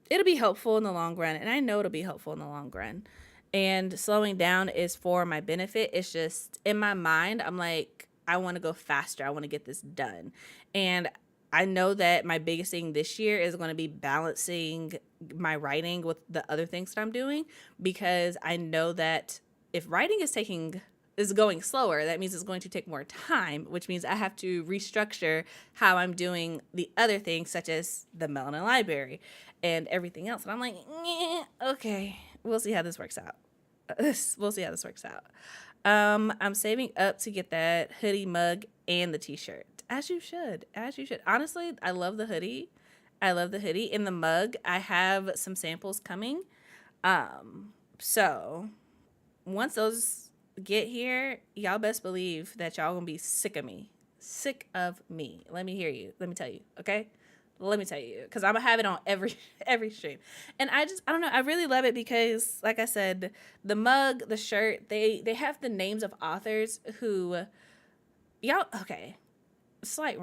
it'll be helpful in the long run, and I know it'll be helpful in the long run. And slowing down is for my benefit. It's just in my mind, I'm like, I want to go faster. I want to get this done. And I know that my biggest thing this year is going to be balancing my writing with the other things that I'm doing, because I know that if writing is taking is going slower, that means it's going to take more time, which means I have to restructure how I'm doing the other things, such as the Melanin Library and everything else. And I'm like, okay, we'll see how this works out. We'll see how this works out. I'm saving up to get that hoodie, mug, and the t-shirt. As you should. As you should. Honestly, I love the hoodie. I love the hoodie. In the mug, I have some samples coming. So once those get here, y'all best believe that y'all gonna be sick of me. Sick of me. Let me hear you. Let me tell you. Okay? Let me tell you, because I'm gonna have it on every stream. And I don't know, I really love it because, like I said, the mug, the shirt, they have the names of authors who y'all, okay, slight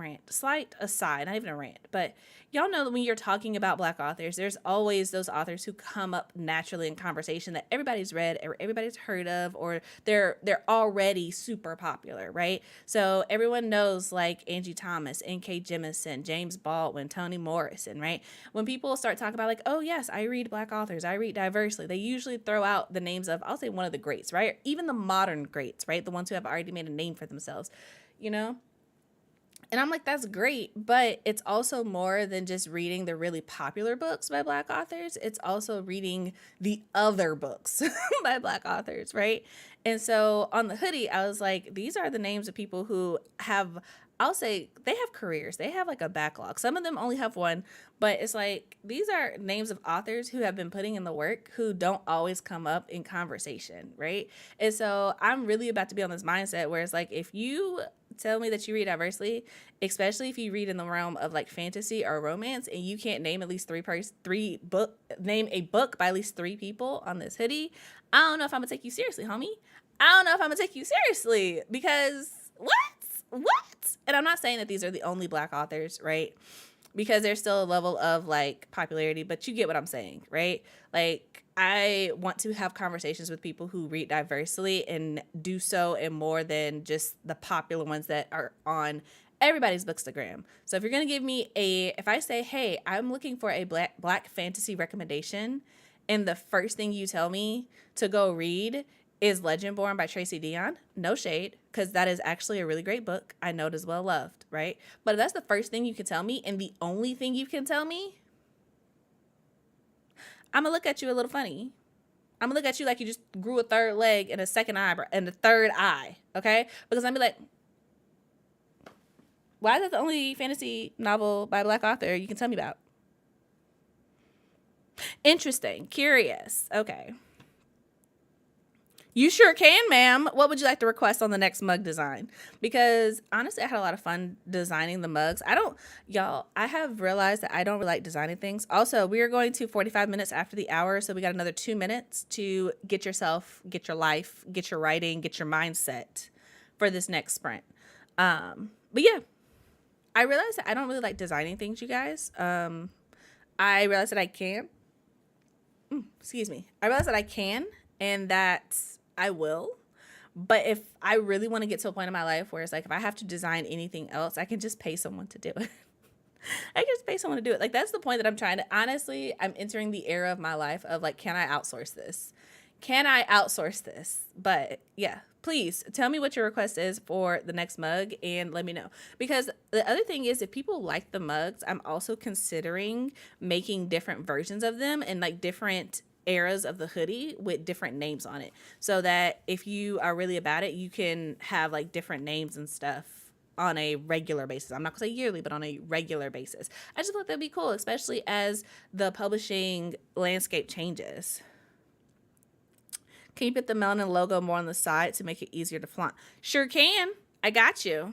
aside, not even a rant, but y'all know that when you're talking about Black authors, there's always those authors who come up naturally in conversation that everybody's read or everybody's heard of, or they're already super popular, right? So everyone knows like Angie Thomas, N.K. Jemisin, James Baldwin, Toni Morrison, right? When people start talking about like, oh yes, I read Black authors, I read diversely, they usually throw out the names of, I'll say one of the greats, right? Even the modern greats, right? The ones who have already made a name for themselves, you know? And I'm like, that's great, but it's also more than just reading the really popular books by Black authors. It's also reading the other books by Black authors, right? And so on the hoodie, I was like, these are the names of people who have, I'll say, they have careers. They have like a backlog. Some of them only have one, but it's like, these are names of authors who have been putting in the work who don't always come up in conversation, right? And so I'm really about to be on this mindset where it's like, if you tell me that you read diversely, especially if you read in the realm of like fantasy or romance, and you can't name at least name a book by at least 3 people on this hoodie, I don't know if I'm gonna take you seriously, homie. I don't know if I'm gonna take you seriously, because what? And I'm not saying that these are the only Black authors, right? Because there's still a level of like popularity, but you get what I'm saying, right? Like, I want to have conversations with people who read diversely and do so in more than just the popular ones that are on everybody's Bookstagram. So if you're going to give me if I say, hey, I'm looking for a black fantasy recommendation, and the first thing you tell me to go read is Legendborn by Tracy Deonn, no shade, because that is actually a really great book. I know it is well loved, right? But if that's the first thing you can tell me and the only thing you can tell me, I'm going to look at you a little funny. I'm going to look at you like you just grew a third leg and a second eyebrow and a third eye, okay? Because I'm going to be like, why is that the only fantasy novel by a Black author you can tell me about? Interesting. Curious. Okay. You sure can, ma'am. What would you like to request on the next mug design? Because honestly, I had a lot of fun designing the mugs. I have realized that I don't really like designing things. Also, we are going to 45 minutes after the hour, so we got another 2 minutes to get yourself, get your life, get your writing, get your mindset for this next sprint. But yeah, I realized that I don't really like designing things, you guys. I realized that I can. I realized that I can, and that I will. But if I really want to get to a point in my life where it's like, if I have to design anything else, I can just pay someone to do it. I can just pay someone to do it. Like, that's the point that I'm trying to, honestly, I'm entering the era of my life of like, can I outsource this? Can I outsource this? But yeah, please tell me what your request is for the next mug and let me know. Because the other thing is, if people like the mugs, I'm also considering making different versions of them and like different eras of the hoodie with different names on it, so that if you are really about it, you can have like different names and stuff on a regular basis. I'm not gonna say yearly, but on a regular basis. I just thought that'd be cool, especially as the publishing landscape changes. Can you put the Melanin logo more on the side to make it easier to flaunt? Sure can. I got you.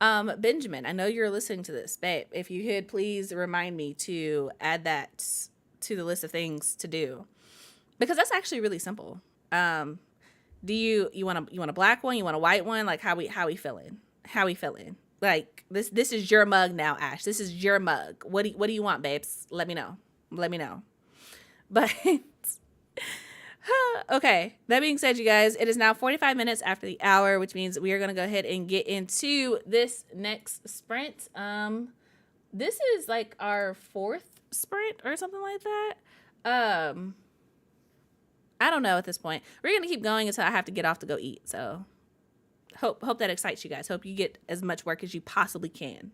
Benjamin, I know you're listening to this, babe. If you could please remind me to add that to the list of things to do, because that's actually really simple. Do you want a black one? You want a white one? Like, how we feeling? Like, this is your mug now, Ash. This is your mug. What do you want, babes? Let me know. But okay, that being said, you guys, it is now 45 minutes after the hour, which means we are going to go ahead and get into this next sprint. This is like our 4th sprint or something like that. I don't know at this point. We're gonna keep going until I have to get off to go eat. So hope that excites you guys. Hope you get as much work as you possibly can.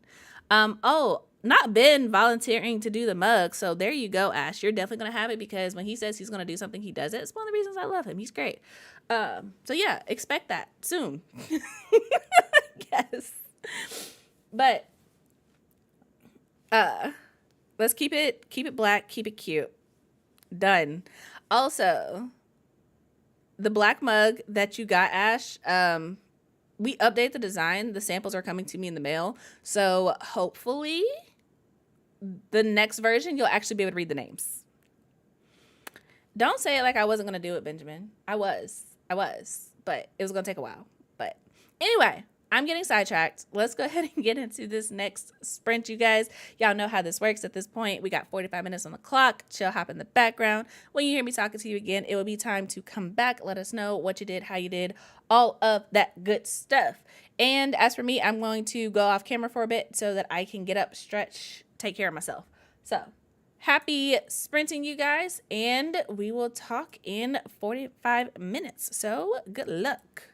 Oh, not Ben volunteering to do the mug. So there you go, Ash. You're definitely gonna have it because when he says he's gonna do something, he does it. It's one of the reasons I love him. He's great. So yeah, expect that soon. Yes. But let's keep it black, keep it cute. Done. Also, the black mug that you got, Ash, we update the design. The samples are coming to me in the mail. So hopefully the next version, you'll actually be able to read the names. Don't say it like I wasn't going to do it, Benjamin. I was, but it was going to take a while. But anyway, I'm getting sidetracked. Let's go ahead and get into this next sprint, you guys. Y'all know how this works at this point. We got 45 minutes on the clock. Chill, hop in the background. When you hear me talking to you again, it will be time to come back. Let us know what you did, how you did, all of that good stuff. And as for me, I'm going to go off camera for a bit so that I can get up, stretch, take care of myself. So happy sprinting, you guys, and we will talk in 45 minutes. So good luck.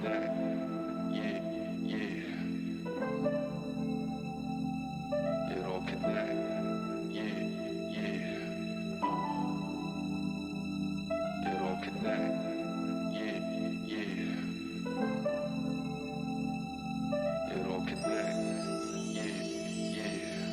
connect. Yeah, yeah. It all connect. Yeah, yeah. It all connect. Yeah, yeah. It all connect. Yeah, yeah.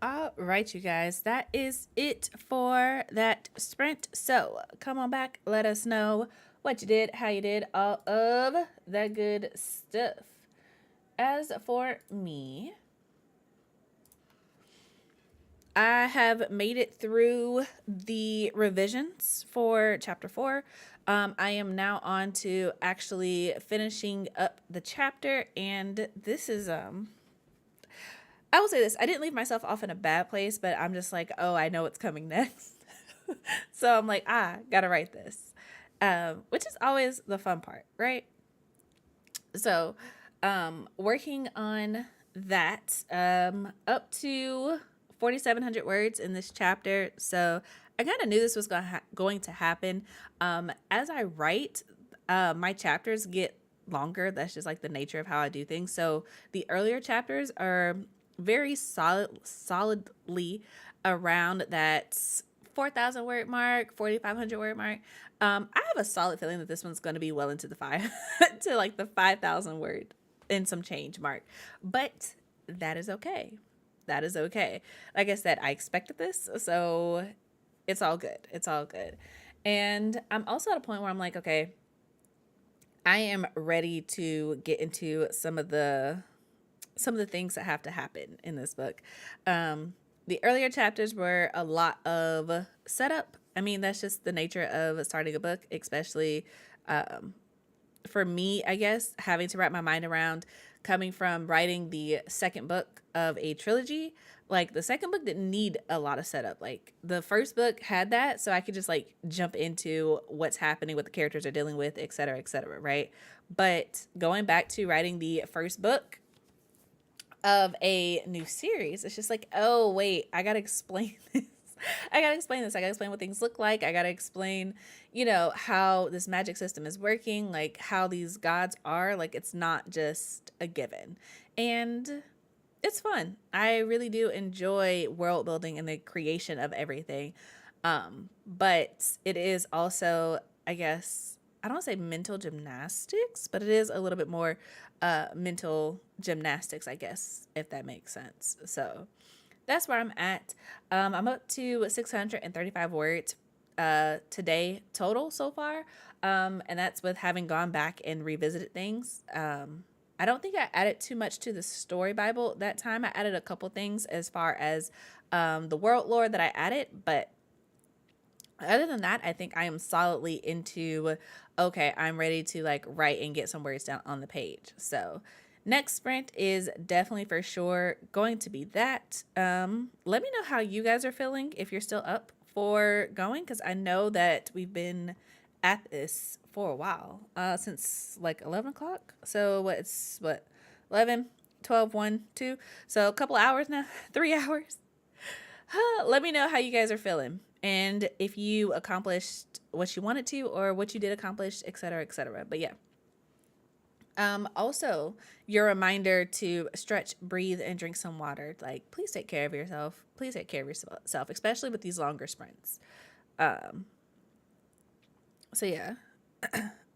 All right, you guys, that is it for that sprint. So come on back, let us know what you did, how you did, all of that good stuff. As for me, I have made it through the revisions for chapter 4. I am now on to actually finishing up the chapter, and this is I will say this, I didn't leave myself off in a bad place, but I'm just like, oh, I know what's coming next. So I'm like, gotta write this. Which is always the fun part, right? So, working on that, up to 4,700 words in this chapter. So I kind of knew this was going to happen. As I write, my chapters get longer. That's just like the nature of how I do things. So the earlier chapters are very solidly around that 4,000 word mark, 4,500 word mark. I have a solid feeling that this one's going to be well into the to like the 5,000 word and some change mark, but that is okay. That is okay. Like I said, I expected this, so it's all good. It's all good. And I'm also at a point where I'm like, okay, I am ready to get into some of the things that have to happen in this book. The earlier chapters were a lot of setup. I mean, that's just the nature of starting a book, especially for me, I guess, having to wrap my mind around coming from writing the second book of a trilogy. Like, the second book didn't need a lot of setup. Like, the first book had that, so I could just like jump into what's happening, what the characters are dealing with, et cetera, right? But going back to writing the first book of a new series, it's just like, oh wait, I gotta explain this. I gotta explain this. I gotta explain what things look like. I gotta explain, how this magic system is working, like how these gods are. Like, it's not just a given. And it's fun. I really do enjoy world building and the creation of everything. But it is also, I guess, I don't want to say mental gymnastics, but it is a little bit more mental gymnastics, I guess, if that makes sense. So that's where I'm at. I'm up to 635 words today total so far. And that's with having gone back and revisited things. I don't think I added too much to the story Bible that time. I added a couple things as far as the world lore that I added, but other than that, I think I am solidly into, okay, I'm ready to like write and get some words down on the page. So next sprint is definitely for sure going to be that. Let me know how you guys are feeling, if you're still up for going, because I know that we've been at this for a while, since like 11 o'clock. So it's 11, 12, 1, 2. So a couple hours now, 3 hours. Let me know how you guys are feeling, and if you accomplished what you wanted to or what you did accomplish, et cetera, et cetera. But yeah. Also, your reminder to stretch, breathe, and drink some water. Like, please take care of yourself. Please take care of yourself, especially with these longer sprints. So yeah.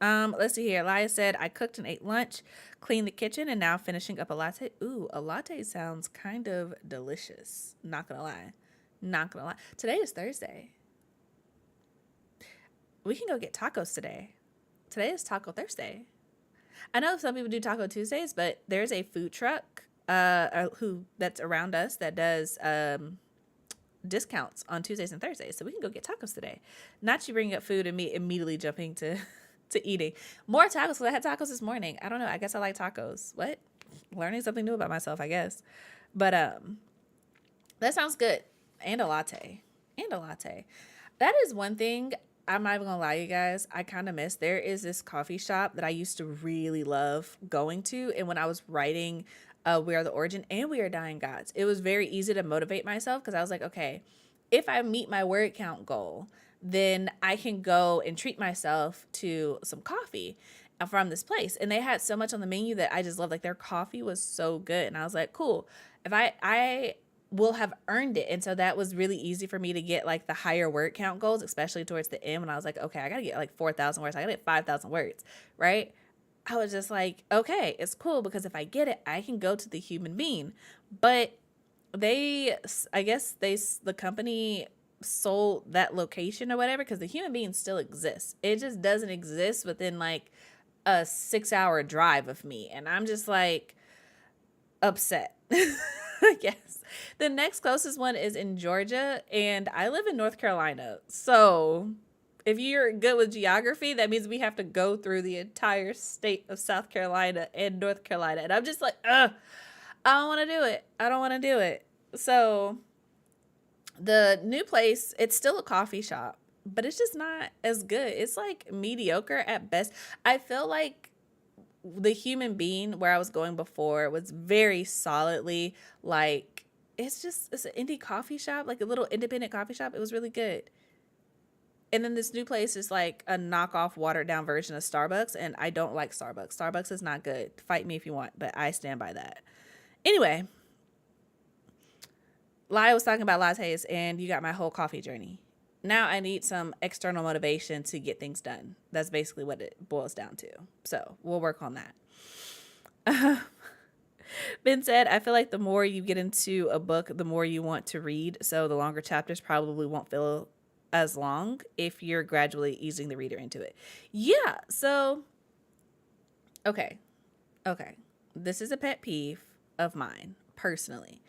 Let's see here. Elias said, I cooked and ate lunch, cleaned the kitchen, and now finishing up a latte. Ooh, a latte sounds kind of delicious. Not gonna lie. Not gonna lie. Today is Thursday. We can go get tacos today. Today is Taco Thursday. I know some people do Taco Tuesdays, but there's a food truck that's around us that does discounts on Tuesdays and Thursdays. So we can go get tacos today. Not you bringing up food and me immediately jumping to eating more tacos, because I had tacos this morning. I don't know. I guess I like tacos. What? Learning something new about myself, I guess. But that sounds good. And a latte. That is one thing I'm not even gonna lie, you guys, I kind of miss. There is this coffee shop that I used to really love going to, and when I was writing We Are the Origin and We Are Dying Gods, it was very easy to motivate myself, because I was like, okay, if I meet my word count goal, then I can go and treat myself to some coffee from this place. And they had so much on the menu that I just loved. Like, their coffee was so good, and I was like, cool, if I will have earned it. And so that was really easy for me to get like the higher word count goals, especially towards the end when I was like, okay, I gotta get like 4,000 words. I gotta get 5,000 words, right? I was just like, okay, it's cool, because if I get it, I can go to the human being. But I guess the company sold that location or whatever, because the human being still exists. It just doesn't exist within like a 6-hour drive of me. And I'm just like upset. I guess. The next closest one is in Georgia, and I live in North Carolina. So if you're good with geography, that means we have to go through the entire state of South Carolina and North Carolina. And I'm just like, ugh, I don't want to do it. I don't want to do it. So the new place, it's still a coffee shop, but it's just not as good. It's like mediocre at best. I feel like the human being where I was going before was very solidly like, it's an indie coffee shop, like a little independent coffee shop. It was really good. And then this new place is like a knockoff, watered down version of Starbucks. And I don't like Starbucks. Starbucks is not good. Fight me if you want, but I stand by that. Anyway, Lai was talking about lattes, and you got my whole coffee journey. Now I need some external motivation to get things done. That's basically what it boils down to. So we'll work on that. Ben said, I feel like the more you get into a book, the more you want to read. So the longer chapters probably won't feel as long if you're gradually easing the reader into it. Yeah. So, okay. This is a pet peeve of mine personally.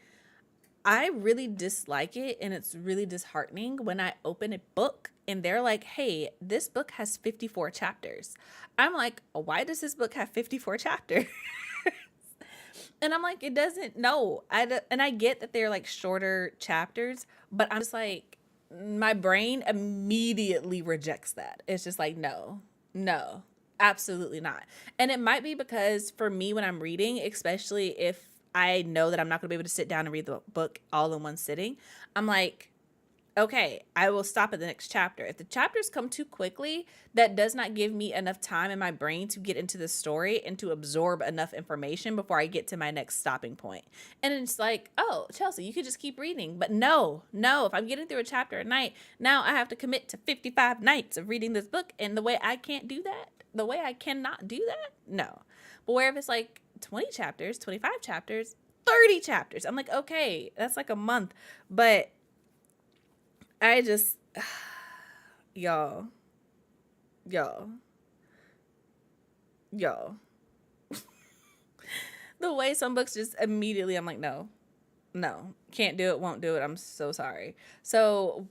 I really dislike it, and it's really disheartening when I open a book and they're like, hey, this book has 54 chapters. I'm like, why does this book have 54 chapters? And I'm like, it doesn't, no. And I get that they're like shorter chapters, but I'm just like, my brain immediately rejects that. It's just like, no, absolutely not. And it might be because for me, when I'm reading, especially if I know that I'm not going to be able to sit down and read the book all in one sitting, I'm like, okay, I will stop at the next chapter. If the chapters come too quickly, that does not give me enough time in my brain to get into the story and to absorb enough information before I get to my next stopping point. And it's like, oh, Chelsea, you could just keep reading. But no, if I'm getting through a chapter a night, now I have to commit to 55 nights of reading this book. And the way I can't do that, the way I cannot do that, no. But where if it's like 20 chapters, 25 chapters, 30 chapters, I'm like, okay, that's like a month. But I just, y'all. The way some books just immediately, I'm like, no, can't do it, won't do it. I'm so sorry. So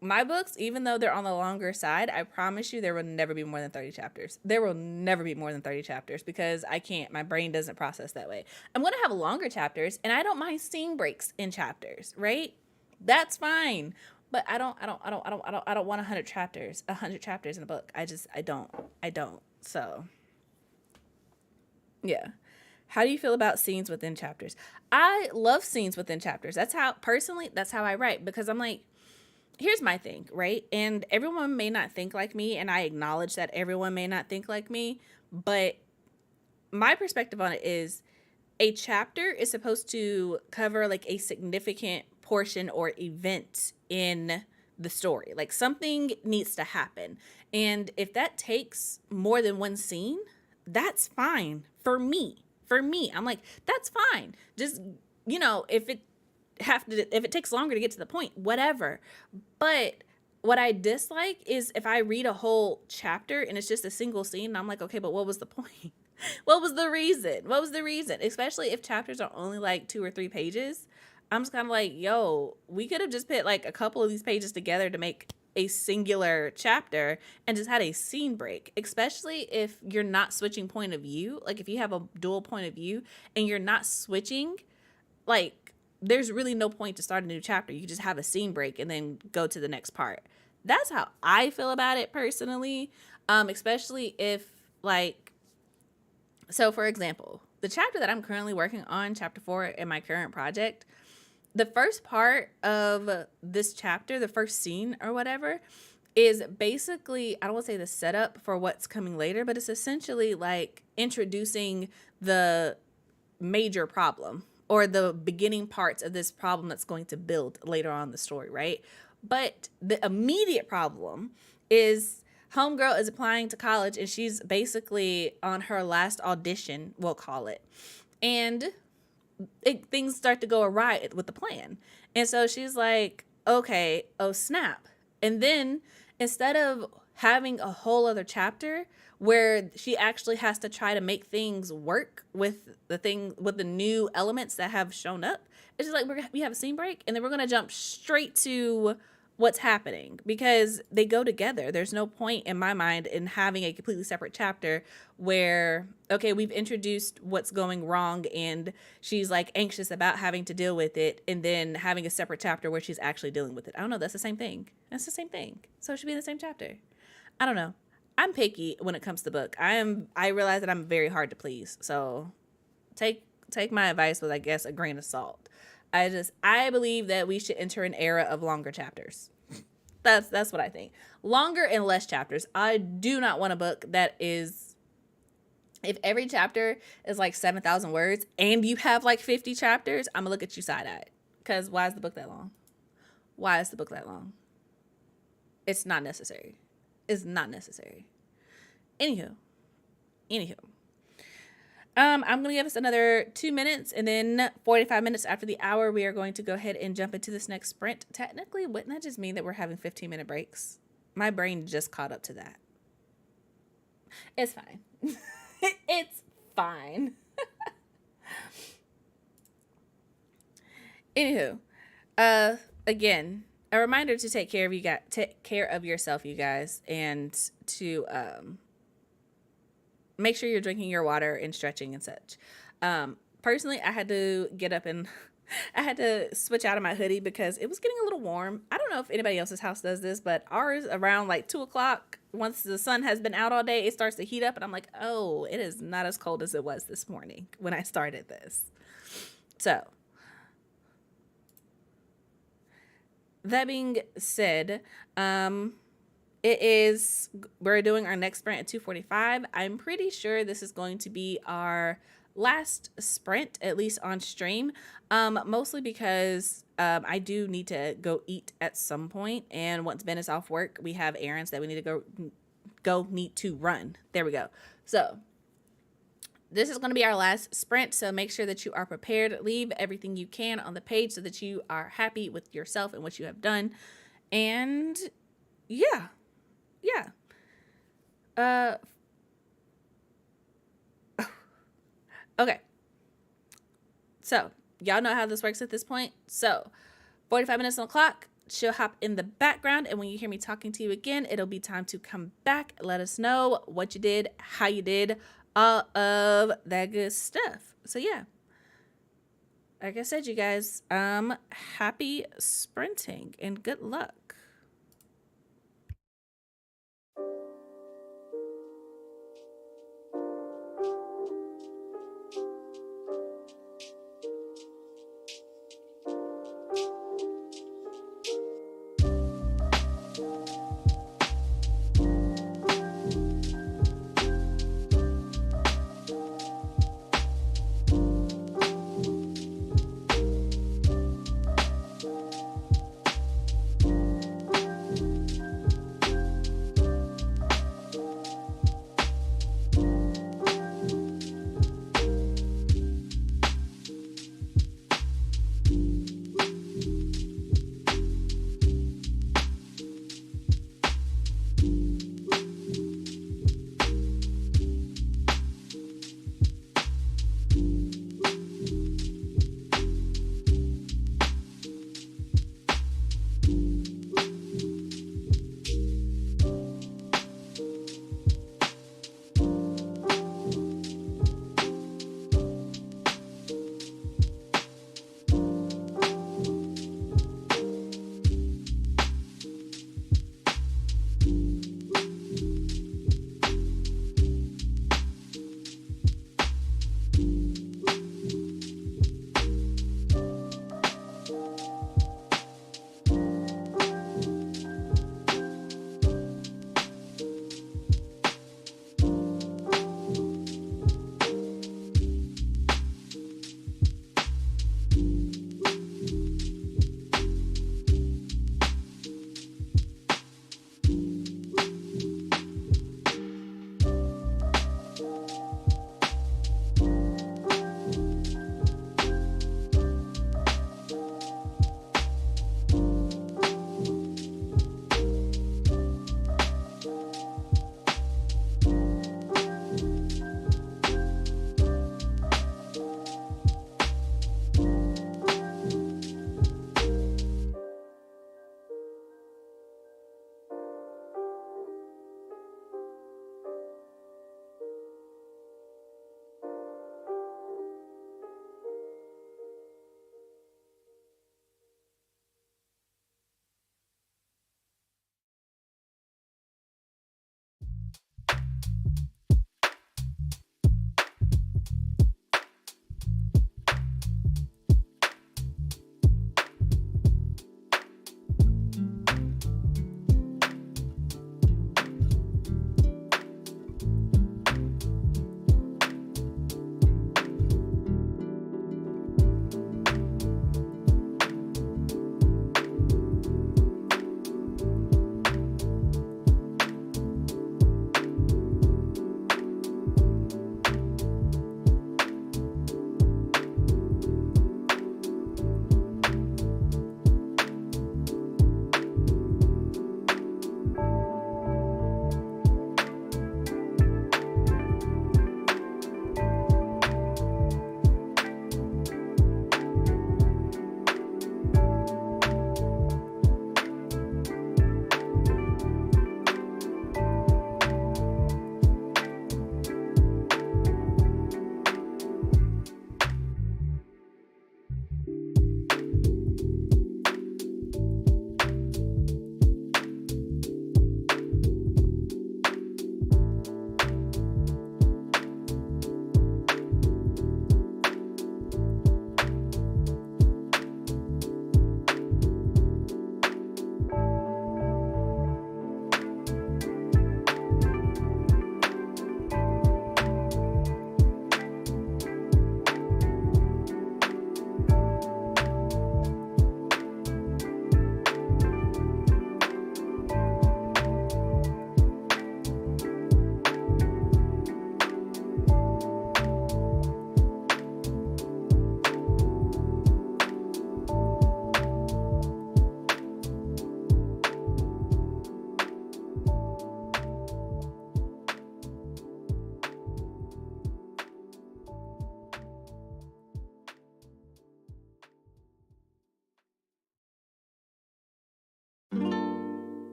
my books, even though they're on the longer side, I promise you there will never be more than 30 chapters. There will never be more than 30 chapters because I can't. My brain doesn't process that way. I'm going to have longer chapters, and I don't mind scene breaks in chapters, right? That's fine. But I don't want 100 chapters in a book. I don't. So, yeah. How do you feel about scenes within chapters? I love scenes within chapters. That's how I write, because I'm like, here's my thing, right? And everyone may not think like me, and I acknowledge that everyone may not think like me, but my perspective on it is a chapter is supposed to cover like a significant portion or event in the story. Like something needs to happen. And if that takes more than one scene, that's fine for me. I'm like, that's fine. Just, if it takes longer to get to the point, whatever. But what I dislike is if I read a whole chapter and it's just a single scene and I'm like, okay, but what was the point? What was the reason? Especially if chapters are only like 2 or 3 pages. I'm just kind of like, yo, we could have just put like a couple of these pages together to make a singular chapter and just had a scene break, especially if you're not switching point of view. Like if you have a dual point of view and you're not switching, like there's really no point to start a new chapter. You just have a scene break and then go to the next part. That's how I feel about it personally. Especially if like, so for example, the chapter that I'm currently working on, chapter 4 in my current project, the first part of this chapter, the first scene or whatever, is basically, I don't want to say the setup for what's coming later, but it's essentially like introducing the major problem or the beginning parts of this problem that's going to build later on in the story, right? But the immediate problem is homegirl is applying to college and she's basically on her last audition, we'll call it. And things start to go awry with the plan. And so she's like, okay, oh snap. And then instead of having a whole other chapter where she actually has to try to make things work with the new elements that have shown up, it's just like we have a scene break and then we're going to jump straight to what's happening because they go together. There's no point in my mind in having a completely separate chapter where, okay, we've introduced what's going wrong and she's like anxious about having to deal with it, and then having a separate chapter where she's actually dealing with it. I don't know. That's the same thing. That's the same thing. So it should be in the same chapter. I don't know. I'm picky when it comes to book. I realize that I'm very hard to please. So take my advice with, I guess, a grain of salt. I believe that we should enter an era of longer chapters. That's what I think. Longer and less chapters. I do not want a book that is, if every chapter is like 7,000 words and you have like 50 chapters, I'm gonna look at you side-eyed. Because why is the book that long? Why is the book that long? It's not necessary. It's not necessary. Anywho. I'm going to give us another 2 minutes, and then 45 minutes after the hour, we are going to go ahead and jump into this next sprint. Technically, wouldn't that just mean that we're having 15-minute breaks? My brain just caught up to that. It's fine. It's fine. Anywho, again, a reminder to take care of yourself, you guys, and to make sure you're drinking your water and stretching and such. Personally, I had to get up and I had to switch out of my hoodie because it was getting a little warm. I don't know if anybody else's house does this, but ours around like 2:00, once the sun has been out all day, it starts to heat up. And I'm like, oh, it is not as cold as it was this morning when I started this. So that being said, we're doing our next sprint at 2:45. I'm pretty sure this is going to be our last sprint, at least on stream. Mostly because I do need to go eat at some point, and once Ben is off work, we have errands that we need to need to run. There we go. So this is going to be our last sprint, so make sure that you are prepared. Leave everything you can on the page so that you are happy with yourself and what you have done. And yeah. Okay. So, y'all know how this works at this point. So, 45 minutes on the clock, she'll hop in the background, and when you hear me talking to you again, it'll be time to come back. Let us know what you did, how you did, all of that good stuff. So, yeah. Like I said, you guys, happy sprinting and good luck.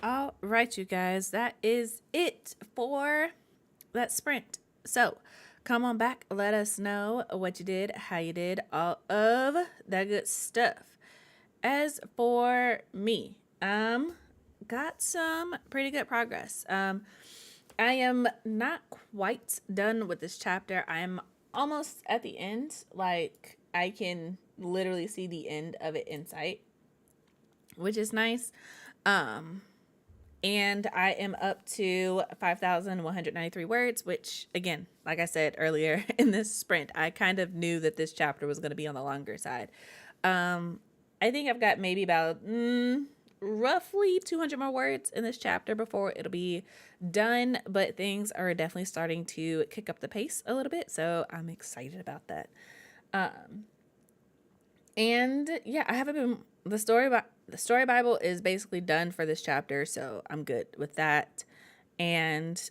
All right, you guys, that is it for that sprint. So come on back, let us know what you did, how you did, all of that good stuff. As for me, got some pretty good progress. I am not quite done with this chapter. I'm almost at the end. Like, I can literally see the end of it in sight, which is nice. And I am up to 5,193 words, which, again, like I said earlier in this sprint, I kind of knew that this chapter was going to be on the longer side. I think I've got maybe about roughly 200 more words in this chapter before it'll be done, but things are definitely starting to kick up the pace a little bit, so I'm excited about that. And yeah, I haven't been the story Bible is basically done for this chapter, so I'm good with that. And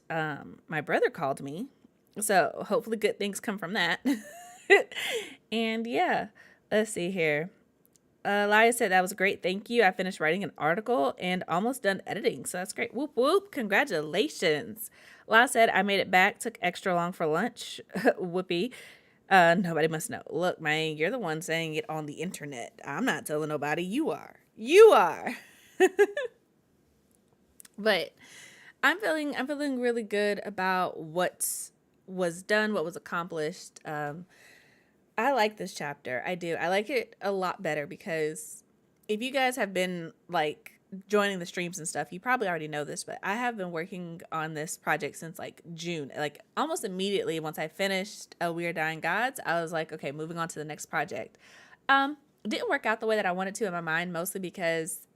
my brother called me, so hopefully good things come from that. And yeah, let's see here. Laya said that was great. Thank you. I finished writing an article and almost done editing, so that's great. Whoop whoop! Congratulations. Laya said I made it back. Took extra long for lunch. Whoopee. Nobody must know. Look, man, you're the one saying it on the internet. I'm not telling nobody. You are. You are. But I'm feeling really good about what was done, what was accomplished. I like this chapter. I do. I like it a lot better because if you guys have been like joining the streams and stuff, you probably already know this, but I have been working on this project since like June. Like almost immediately once I finished We Are Dying Gods, I was like, okay, moving on to the next project. Didn't work out the way that I wanted to in my mind, mostly because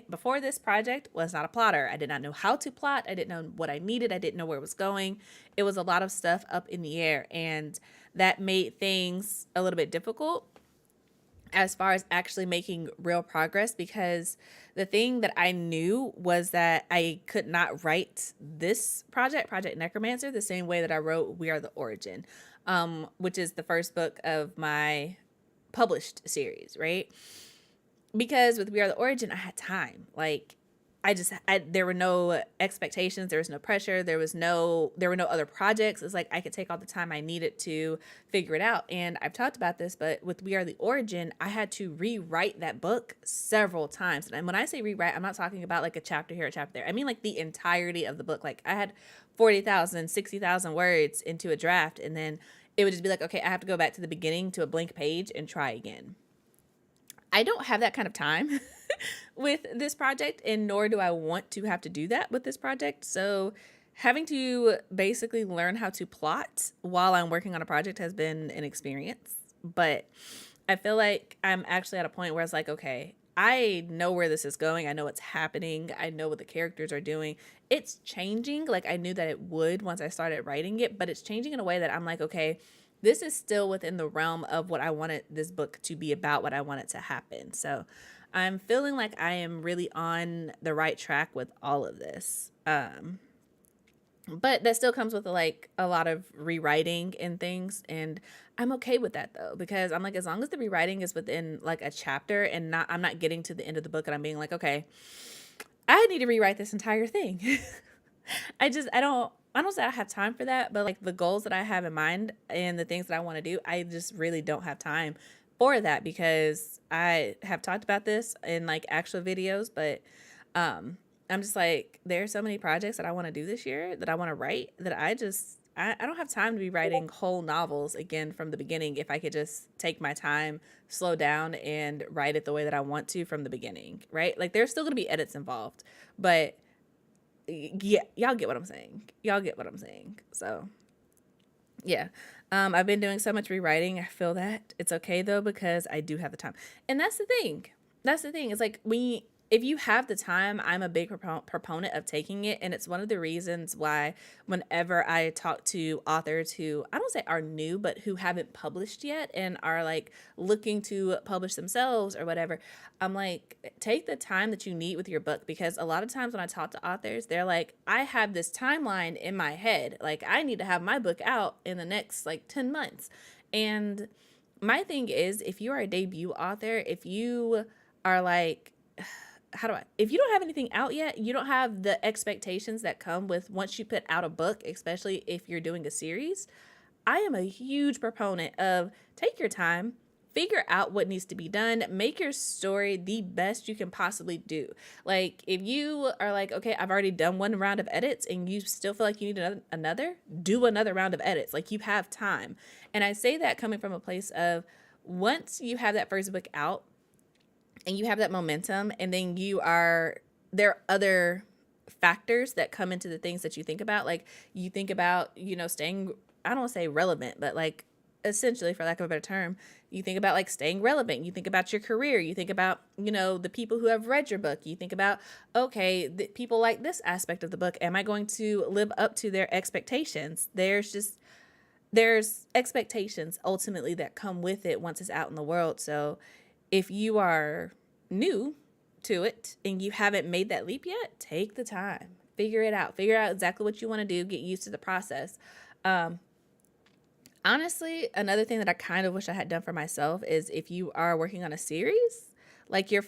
before this project, was not a plotter. I did not know how to plot. I didn't know what I needed. I didn't know where it was going. It was a lot of stuff up in the air, and that made things a little bit difficult as far as actually making real progress, because the thing that I knew was that I could not write this Project Necromancer, the same way that I wrote We Are the Origin, which is the first book of my published series, right? because with We Are the Origin, I had time. Like, there were no expectations, there was no pressure, there were no other projects. It's like I could take all the time I needed to figure it out. And I've talked about this, but with We Are the Origin, I had to rewrite that book several times. And when I say rewrite, I'm not talking about like a chapter here, a chapter there. I mean like the entirety of the book. Like I had 40,000, 60,000 words into a draft, and then it would just be like, okay, I have to go back to the beginning to a blank page and try again. I don't have that kind of time with this project, and nor do I want to have to do that with this project. So having to basically learn how to plot while I'm working on a project has been an experience. But I feel like I'm actually at a point where it's like, okay, I know where this is going. I know what's happening. I know what the characters are doing. It's changing. Like I knew that it would once I started writing it, but it's changing in a way that I'm like, okay, this is still within the realm of what I wanted this book to be about, what I want it to happen. So I'm feeling like I am really on the right track with all of this. But that still comes with like a lot of rewriting and things, and I'm okay with that though, because I'm like, as long as the rewriting is within like a chapter and I'm not getting to the end of the book and I'm being like, okay, I need to rewrite this entire thing. I don't say I have time for that, but like the goals that I have in mind and the things that I want to do, I just really don't have time for that, because I have talked about this in like actual videos, but I'm just like, there are so many projects that I want to do this year that I want to write that I don't have time to be writing whole novels again from the beginning. If I could just take my time, slow down, and write it the way that I want to from the beginning, right? Like there's still going to be edits involved, but yeah, y'all get what I'm saying. Y'all get what I'm saying. So yeah. I've been doing so much rewriting. I feel that it's okay though, because I do have the time. And that's the thing. That's the thing. It's like if you have the time, I'm a big proponent of taking it. And it's one of the reasons why whenever I talk to authors who, I don't say are new, but who haven't published yet and are like looking to publish themselves or whatever, I'm like, take the time that you need with your book. Because a lot of times when I talk to authors, they're like, I have this timeline in my head. Like I need to have my book out in the next like 10 months. And my thing is, if you are a debut author, if you are like, if you don't have anything out yet, you don't have the expectations that come with once you put out a book, especially if you're doing a series. I am a huge proponent of take your time, figure out what needs to be done, make your story the best you can possibly do. Like if you are like, okay, I've already done one round of edits and you still feel like you need another, do another round of edits. Like you have time. And I say that coming from a place of once you have that first book out, and you have that momentum, and then there are other factors that come into the things that you think about. Like you think about, staying, I don't want to say relevant, but like essentially, for lack of a better term, you think about like staying relevant. You think about your career. You think about, the people who have read your book. You think about, okay, people like this aspect of the book. Am I going to live up to their expectations? There's expectations ultimately that come with it once it's out in the world. So if you are new to it and you haven't made that leap yet, take the time, figure it out, figure out exactly what you want to do, get used to the process. Honestly, another thing that I kind of wish I had done for myself is if you are working on a series, like your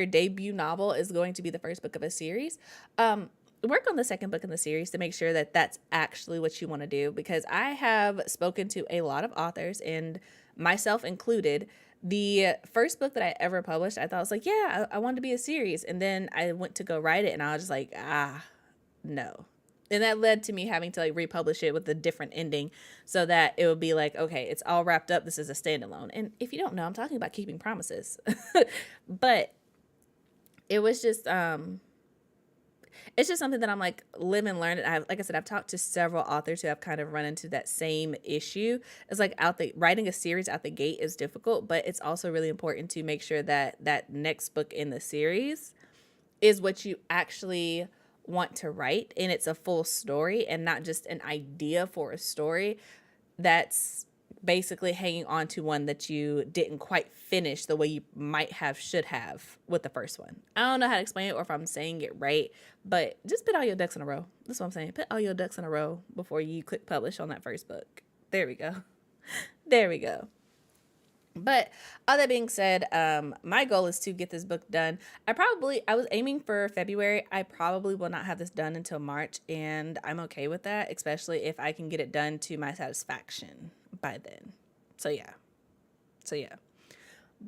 debut novel is going to be the first book of a series, work on the second book in the series to make sure that that's actually what you want to do. Because I have spoken to a lot of authors, and myself included, the first book that I ever published, I thought, I was like, yeah, I wanted to be a series. And then I went to go write it and I was just like, no. And that led to me having to like republish it with a different ending so that it would be like, okay, it's all wrapped up. This is a standalone. And if you don't know, I'm talking about keeping promises. But it was just, it's just something that I'm like, live and learn it. Like I said, I've talked to several authors who have kind of run into that same issue. It's like writing a series out the gate is difficult, but it's also really important to make sure that that next book in the series is what you actually want to write, and it's a full story and not just an idea for a story that's basically hanging on to one that you didn't quite finish the way you should have with the first one. I don't know how to explain it or if I'm saying it right, but just put all your ducks in a row. That's what I'm saying. Put all your ducks in a row before you click publish on that first book. There we go. There we go. But all that being said, my goal is to get this book done. I was aiming for February. I probably will not have this done until March, and I'm okay with that, especially if I can get it done to my satisfaction by then. So yeah.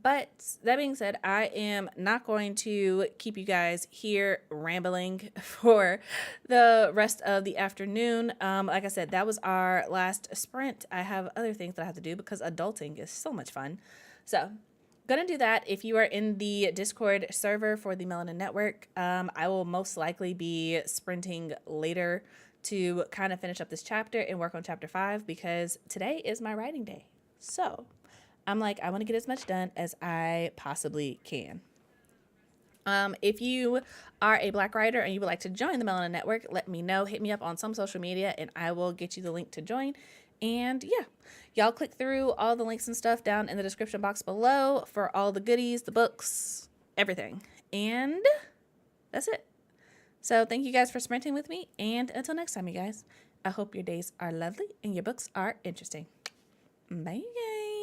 But that being said, I am not going to keep you guys here rambling for the rest of the afternoon. Like I said, that was our last sprint. I have other things that I have to do because adulting is so much fun. So, gonna do that. If you are in the Discord server for the Melanin Network, I will most likely be sprinting later to kind of finish up this chapter and work on chapter 5 because today is my writing day. So, I'm like, I want to get as much done as I possibly can. If you are a Black writer and you would like to join the Melanin Network, let me know. Hit me up on some social media and I will get you the link to join. And yeah, y'all click through all the links and stuff down in the description box below for all the goodies, the books, everything. And that's it. So thank you guys for sprinting with me. And until next time, you guys, I hope your days are lovely and your books are interesting. Bye, guys.